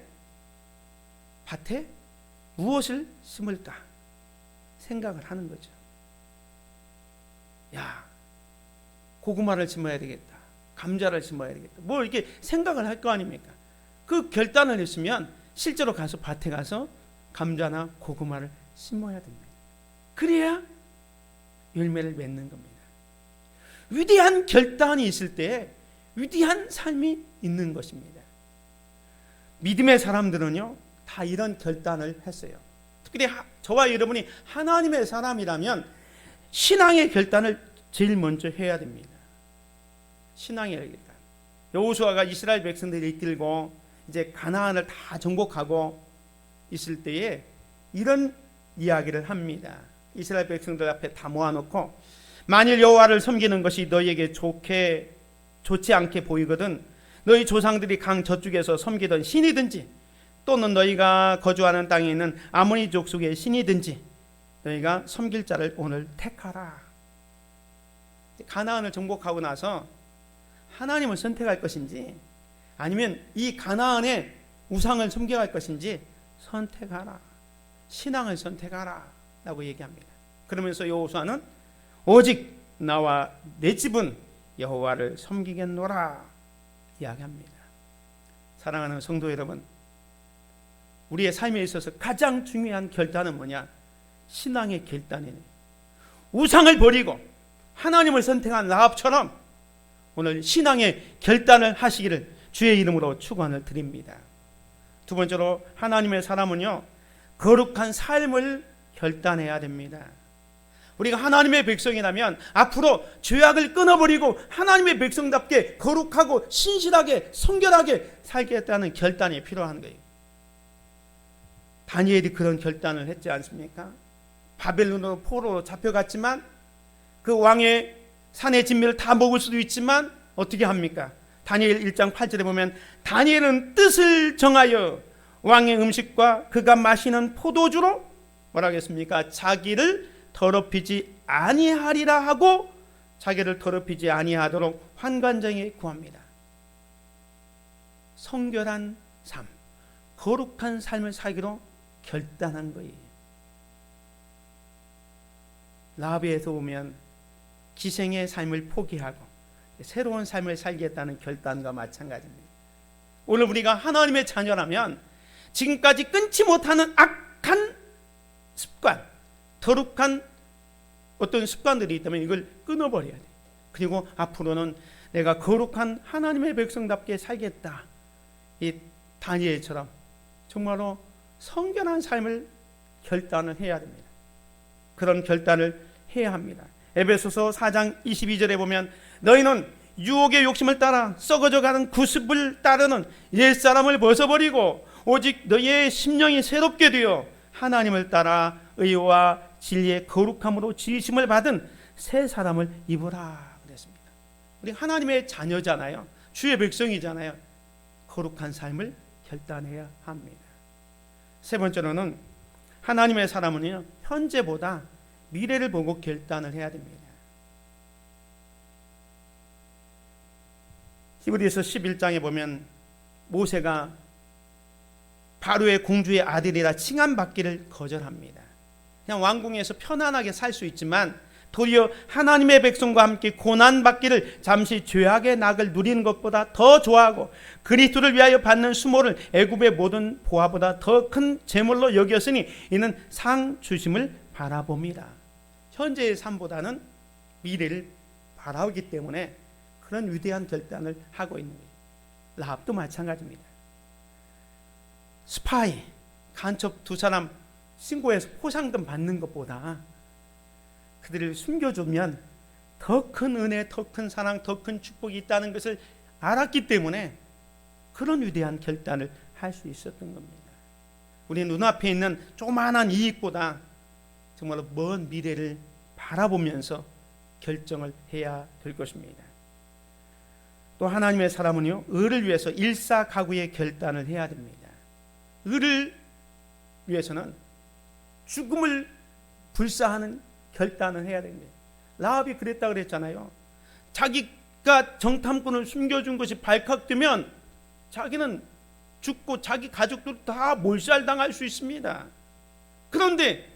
밭에 무엇을 심을까 생각을 하는 거죠. 야, 고구마를 심어야 되겠다. 감자를 심어야 되겠다. 뭐 이렇게 생각을 할 거 아닙니까? 그 결단을 했으면 실제로 가서 밭에 가서 감자나 고구마를 심어야 됩니다. 그래야 열매를 맺는 겁니다. 위대한 결단이 있을 때 위대한 삶이 있는 것입니다. 믿음의 사람들은요, 다 이런 결단을 했어요. 특히 저와 여러분이 하나님의 사람이라면 신앙의 결단을 제일 먼저 해야 됩니다. 신앙의 결단. 여호수아가 이스라엘 백성들을 이끌고 이제 가나안을 다 정복하고 있을 때에 이런 이야기를 합니다. 이스라엘 백성들 앞에 다 모아놓고 만일 여호와를 섬기는 것이 너희에게 좋지 않게 보이거든 너희 조상들이 강 저쪽에서 섬기던 신이든지 또는 너희가 거주하는 땅에 있는 아모니 족속의 신이든지 너희가 섬길 자를 오늘 택하라. 가나안을 정복하고 나서 하나님을 선택할 것인지 아니면 이 가나안의 우상을 섬겨갈 것인지 선택하라. 신앙을 선택하라 라고 얘기합니다. 그러면서 여호수아는 오직 나와 내 집은 여호와를 섬기겠노라 이야기합니다. 사랑하는 성도 여러분, 우리의 삶에 있어서 가장 중요한 결단은 뭐냐? 신앙의 결단이네. 우상을 버리고 하나님을 선택한 라합처럼 오늘 신앙의 결단을 하시기를 주의 이름으로 축원을 드립니다. 두 번째로 하나님의 사람은요, 거룩한 삶을 결단해야 됩니다. 우리가 하나님의 백성이라면 앞으로 죄악을 끊어버리고 하나님의 백성답게 거룩하고 신실하게 성결하게 살겠다는 결단이 필요한 거예요. 다니엘이 그런 결단을 했지 않습니까? 바벨론으로 포로로 잡혀갔지만 그 왕의 산의 진미를 다 먹을 수도 있지만 어떻게 합니까? 다니엘 1장 8절에 보면 다니엘은 뜻을 정하여 왕의 음식과 그가 마시는 포도주로 뭐라고 했습니까? 자기를 더럽히지 아니하리라 하고 자기를 더럽히지 아니하도록 환관장에 구합니다. 성결한 삶, 거룩한 삶을 살기로 결단한 거예요. 라합에서 보면 기생의 삶을 포기하고 새로운 삶을 살겠다는 결단과 마찬가지입니다. 오늘 우리가 하나님의 자녀라면 지금까지 끊지 못하는 악한 습관, 더룩한 어떤 습관들이 있다면 이걸 끊어버려야 돼. 그리고 앞으로는 내가 거룩한 하나님의 백성답게 살겠다. 이 다니엘처럼 정말로 성결한 삶을 결단을 해야 됩니다. 그런 결단을 해야 합니다. 에베소서 4장 22절에 보면 너희는 유혹의 욕심을 따라 썩어져가는 구습을 따르는 옛사람을 벗어버리고 오직 너희의 심령이 새롭게 되어 하나님을 따라 의와 진리의 거룩함으로 지으심을 받은 새 사람을 입으라 그랬습니다. 우리 하나님의 자녀잖아요. 주의 백성이잖아요. 거룩한 삶을 결단해야 합니다. 세 번째로는 하나님의 사람은요, 현재보다 미래를 보고 결단을 해야 됩니다. 히브리서 11장에 보면 모세가 바로의 공주의 아들이라 칭함받기를 거절합니다. 그냥 왕궁에서 편안하게 살 수 있지만 도리어 하나님의 백성과 함께 고난받기를 잠시 죄악의 낙을 누리는 것보다 더 좋아하고 그리스도를 위하여 받는 수모를 애굽의 모든 보화보다 더 큰 재물로 여겼으니 이는 상 주심을 바라봅니다. 현재의 삶보다는 미래를 바라보기 때문에 그런 위대한 결단을 하고 있는 거예요. 라합도 마찬가지입니다. 스파이, 간첩 두 사람 신고해서 포상금 받는 것보다 그들을 숨겨주면 더 큰 은혜, 더 큰 사랑, 더 큰 축복이 있다는 것을 알았기 때문에 그런 위대한 결단을 할 수 있었던 겁니다. 우리 눈앞에 있는 조그마한 이익보다 정말로 먼 미래를 바라보면서 결정을 해야 될 것입니다. 또 하나님의 사람은요, 의를 위해서 일사가구의 결단을 해야 됩니다. 의를 위해서는 죽음을 불사하는 결단을 해야 됩니다. 라합이 그랬다 그랬잖아요. 자기가 정탐꾼을 숨겨준 것이 발각되면 자기는 죽고 자기 가족들 다 몰살당할 수 있습니다. 그런데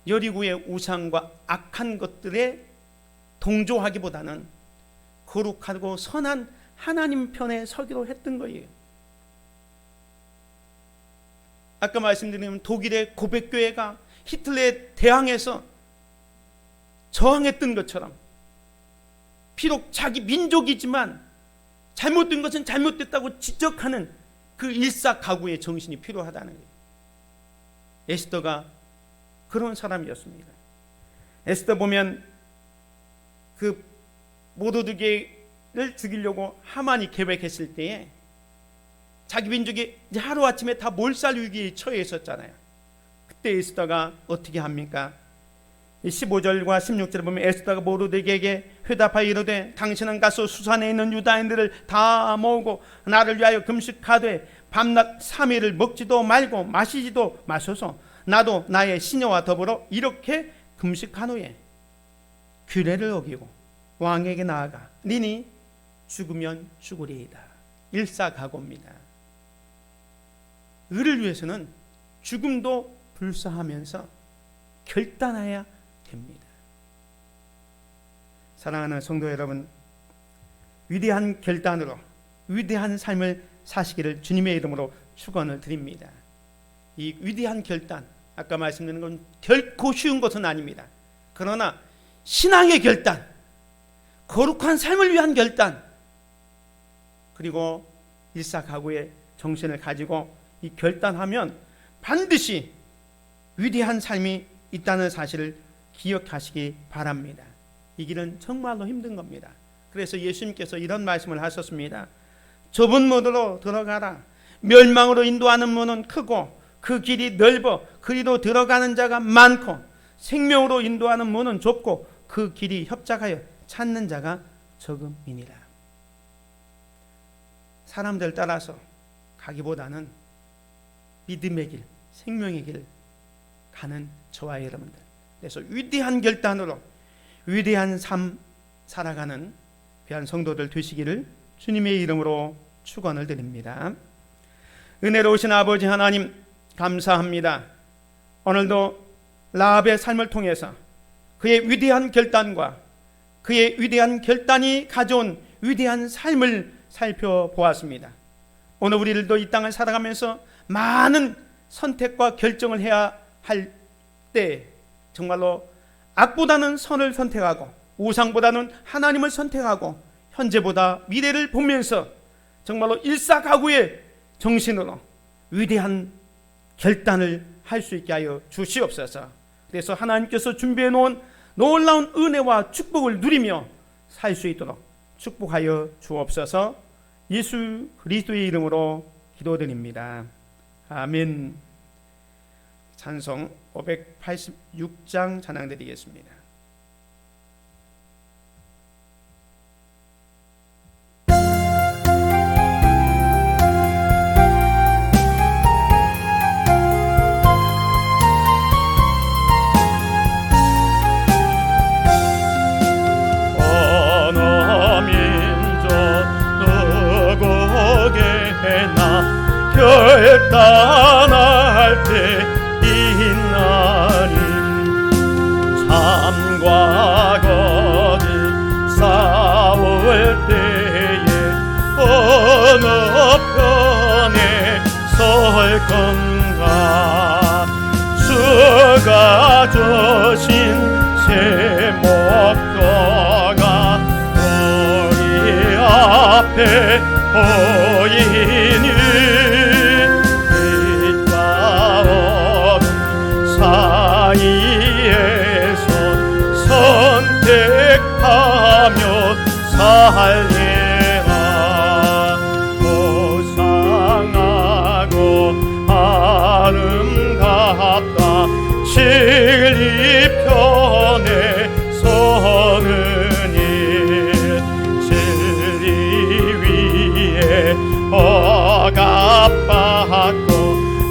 여리고의 우상과 악한 것들에 동조하기보다는 거룩하고 선한 하나님 편에 서기로 했던 거예요. 아까 말씀드린 독일의 고백교회가 히틀러에 대항해서 저항했던 것처럼 비록 자기 민족이지만 잘못된 것은 잘못됐다고 지적하는 그 일사가구의 정신이 필요하다는 거예요. 에스더가 그런 사람이었습니다. 에스더 보면 그 모르드게를 죽이려고 하만이 계획했을 때에 자기 민족이 이제 하루아침에 다 몰살 위기에 처해 있었잖아요. 그때 에스더가 어떻게 합니까? 15절과 16절을 보면 에스더가 모르드게에게 회답하여 이르되 당신은 가서 수산에 있는 유다인들을 다 모으고 나를 위하여 금식하되 밤낮 3일을 먹지도 말고 마시지도 마소서. 나도 나의 시녀와 더불어 이렇게 금식한 후에 규례를 어기고 왕에게 나아가 니니 죽으면 죽으리이다. 일사각오입니다. 의를 위해서는 죽음도 불사하면서 결단해야 됩니다. 사랑하는 성도 여러분, 위대한 결단으로 위대한 삶을 사시기를 주님의 이름으로 축원을 드립니다. 이 위대한 결단, 아까 말씀드린 건 결코 쉬운 것은 아닙니다. 그러나 신앙의 결단, 거룩한 삶을 위한 결단, 그리고 일사각오의 정신을 가지고 이 결단하면 반드시 위대한 삶이 있다는 사실을 기억하시기 바랍니다. 이 길은 정말로 힘든 겁니다. 그래서 예수님께서 이런 말씀을 하셨습니다. 좁은 문으로 들어가라. 멸망으로 인도하는 문은 크고 그 길이 넓어 그리로 들어가는 자가 많고 생명으로 인도하는 문은 좁고 그 길이 협착하여 찾는 자가 적음이니라. 사람들 따라서 가기보다는 믿음의 길, 생명의 길 가는 저와 여러분들, 그래서 위대한 결단으로 위대한 삶 살아가는 귀한 성도들 되시기를 주님의 이름으로 축원을 드립니다. 은혜로우신 아버지 하나님 감사합니다. 오늘도 라합의 삶을 통해서 그의 위대한 결단과 그의 위대한 결단이 가져온 위대한 삶을 살펴보았습니다. 오늘 우리들도 이 땅을 살아가면서 많은 선택과 결정을 해야 할 때 정말로 악보다는 선을 선택하고 우상보다는 하나님을 선택하고 현재보다 미래를 보면서 정말로 일사각오의 정신으로 위대한 결단을 할 수 있게 하여 주시옵소서. 그래서 하나님께서 준비해 놓은 놀라운 은혜와 축복을 누리며 살 수 있도록 축복하여 주옵소서. 예수 그리스도의 이름으로 기도드립니다. 아멘. 찬송 586장 찬양드리겠습니다. 결단할 때 있나니 참과 거짓 싸울 때에 어느 편에 설 건가. 주가 주신 새 목표가 우리 앞에 보이니 사이에서 선택하며 살리라. 고상하고 아름답다 진리 편에 서느니 진리 위에 억압받고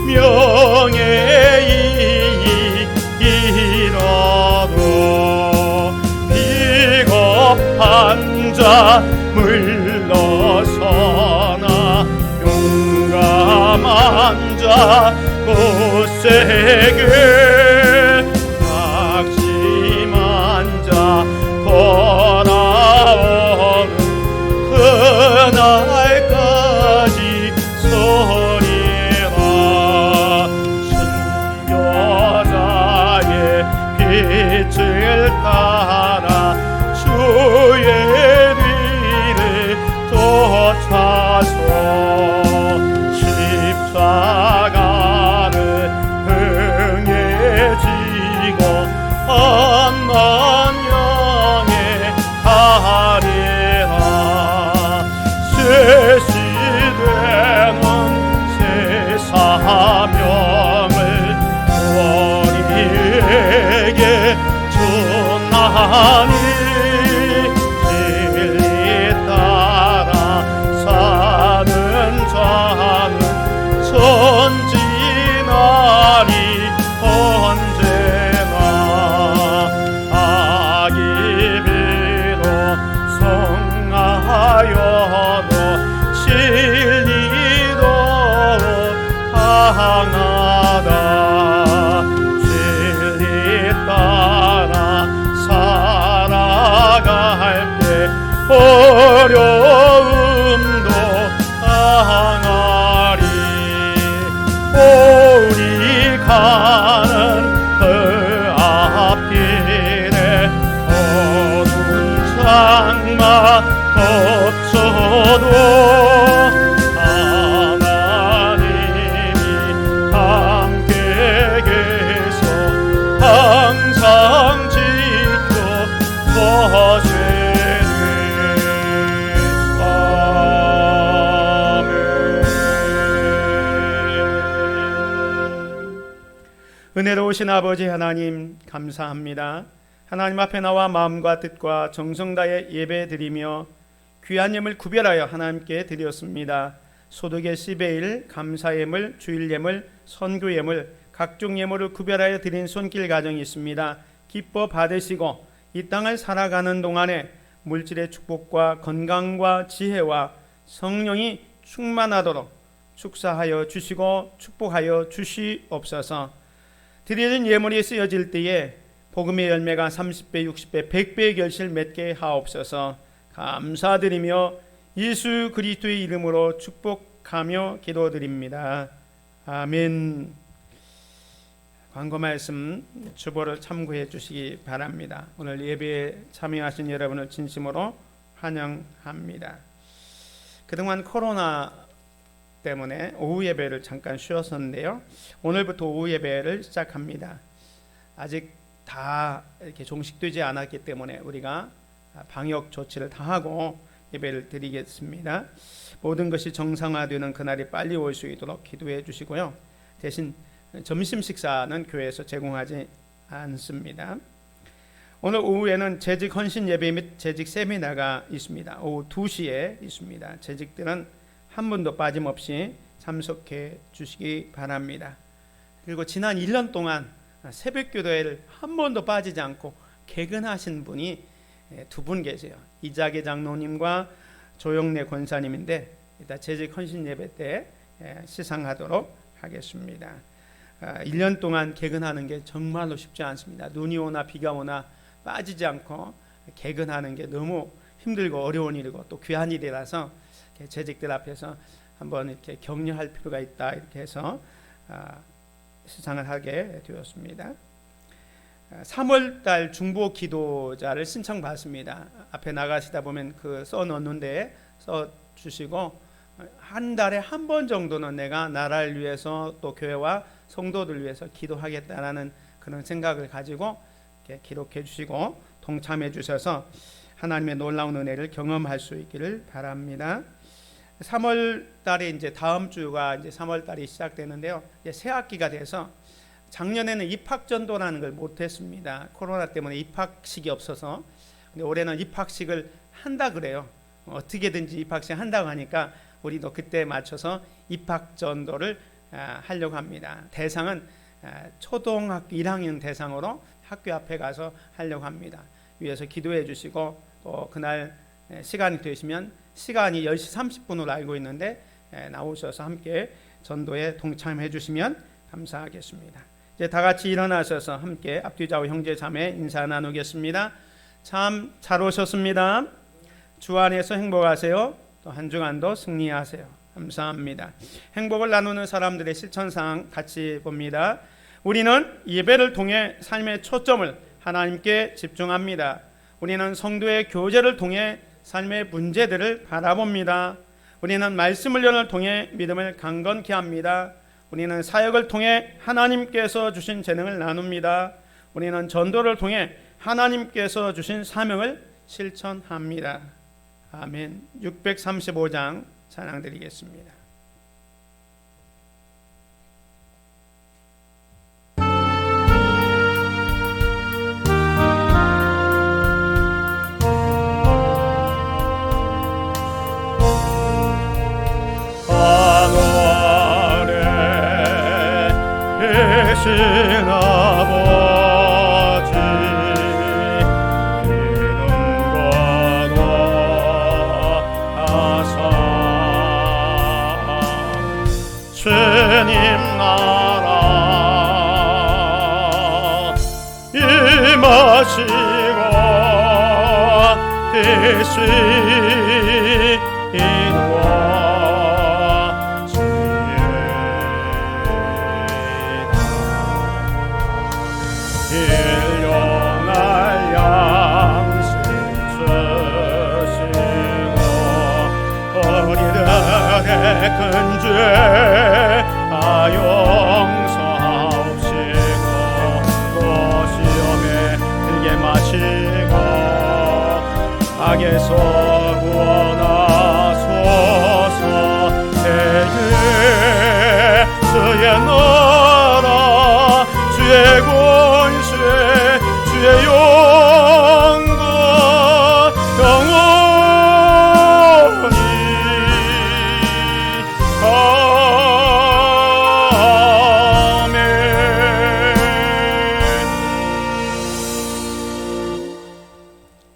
명예의 비겁한 자 물러서나 굳세게 낙심한 자 돌아오는 그날까지 서리라. 순교자의 빛을 따라 주의 뒤를 쫓아서 십자가를 등에 지고 험한 영에 가리라. 새 시대는 새 사명을 우리에게 주나니 진리 따라 사는 자는 선진하리. 언제나 악이 비로 성하여도 진리로 강하다. 진리 따라 살아갈 때 어려움도 당하리. 우리 가는 그 앞길에 어두운 장막 덮쳐도 하나님이 함께 계셔 항상 지켜보시네. 은혜로우신 아버지 하나님 감사합니다. 하나님 앞에 나와 마음과 뜻과 정성 다해 예배드리며 귀한 예물 구별하여 하나님께 드렸습니다. 소득의 10의 1, 감사 예물, 주일 예물, 선교 예물, 각종 예물을 구별하여 드린 손길 가정이 있습니다. 기뻐 받으시고 이 땅을 살아가는 동안에 물질의 축복과 건강과 지혜와 성령이 충만하도록 축사하여 주시고 축복하여 주시옵소서. 드려진 예물이 쓰여질 때에 복음의 열매가 30배, 60배, 100배의 결실 맺게 하옵소서. 감사드리며 예수 그리스도의 이름으로 축복하며 기도드립니다. 아멘. 광고 말씀 주보를 참고해 주시기 바랍니다. 오늘 예배에 참여하신 여러분을 진심으로 환영합니다. 그동안 코로나 때문에 오후 예배를 잠깐 쉬었었는데요. 오늘부터 오후 예배를 시작합니다. 아직 다 이렇게 종식되지 않았기 때문에 우리가 방역 조치를 다 하고 예배를 드리겠습니다. 모든 것이 정상화되는 그날이 빨리 올 수 있도록 기도해 주시고요. 대신 점심 식사는 교회에서 제공하지 않습니다. 오늘 오후에는 재직 헌신 예배 및 재직 세미나가 있습니다. 오후 2시에 있습니다. 재직들은 한 분도 빠짐없이 참석해 주시기 바랍니다. 그리고 지난 1년 동안 새벽 기도회를 한 번도 빠지지 않고 개근하신 분이 두 분 계세요. 이자계 장로님과 조영래 권사님인데 이따 재직 헌신 예배 때 시상하도록 하겠습니다. 1년 동안 개근하는 게 정말로 쉽지 않습니다. 눈이 오나 비가 오나 빠지지 않고 개근하는 게 너무 힘들고 어려운 일이고 또 귀한 일이라서 재직들 앞에서 한번 이렇게 격려할 필요가 있다 이렇게 해서 시상을 하게 되었습니다. 3월달 중보 기도자를 신청받습니다. 앞에 나가시다 보면 그 써 넣는데 써 주시고 한 달에 한 번 정도는 내가 나라를 위해서 또 교회와 성도들 위해서 기도하겠다라는 그런 생각을 가지고 이렇게 기록해 주시고 동참해 주셔서 하나님의 놀라운 은혜를 경험할 수 있기를 바랍니다. 3월 달에 이제 다음 주가 이제 3월 달이 시작되는데요. 이제 새 학기가 돼서 작년에는 입학 전도라는 걸 못 했습니다. 코로나 때문에 입학식이 없어서. 근데 올해는 입학식을 한다 그래요. 어떻게든지 입학식 한다고 하니까 우리도 그때 맞춰서 입학 전도를 하려고 합니다. 대상은 초등학교 1학년 대상으로 학교 앞에 가서 하려고 합니다. 위에서 기도해 주시고 또 그날 시간이 되시면 시간이 10시 30분으로 알고 있는데 나오셔서 함께 전도에 동참해 주시면 감사하겠습니다. 이제 다 같이 일어나셔서 함께 앞뒤 좌우 형제 자매 인사 나누겠습니다. 참 잘 오셨습니다. 주 안에서 행복하세요. 또 한 주간도 승리하세요. 감사합니다. 행복을 나누는 사람들의 실천상 같이 봅니다. 우리는 예배를 통해 삶의 초점을 하나님께 집중합니다. 우리는 성도의 교제를 통해 삶의 문제들을 바라봅니다. 우리는 말씀 훈련을 통해 믿음을 강건케 합니다. 우리는 사역을 통해 하나님께서 주신 재능을 나눕니다. 우리는 전도를 통해 하나님께서 주신 사명을 실천합니다. 아멘. 635장 찬양 드리겠습니다. 하늘에 계신 아버지 주님 나라 임하시고 계시노라 주의 일용할 양식 주시고 우리들의 큰 죄 용서하옵시고 또 시험에 들게 마시고 악에서 구원하소서. 대개 주의 나라 주의 권세 주의 영광 영원히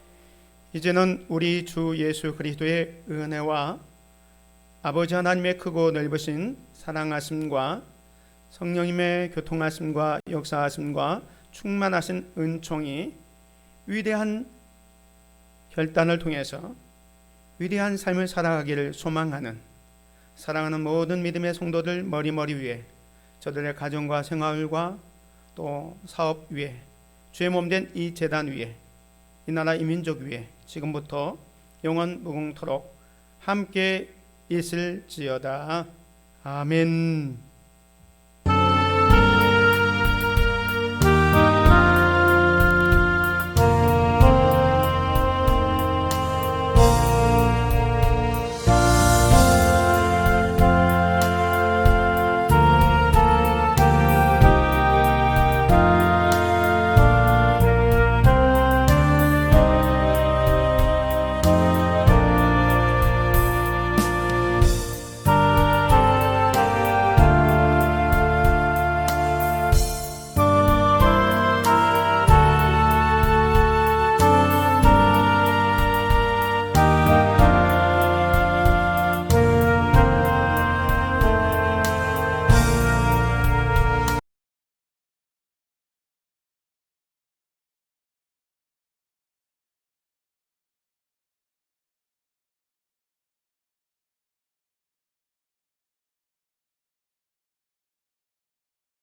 아멘. 이제는 우리 주 예수 그리스도의 은혜와 아버지 하나님의 크고 넓으신 사랑하심과 성령님의 교통하심과 역사하심과 충만하신 은총이 위대한 결단을 통해서 위대한 삶을 살아가기를 소망하는 사랑하는 모든 믿음의 성도들 머리머리 위에 저들의 가정과 생활과 또 사업 위에 주의 몸된 이 제단 위에 이 나라 이 민족 위에 지금부터 영원 무궁토록 함께 있을지어다. 아멘.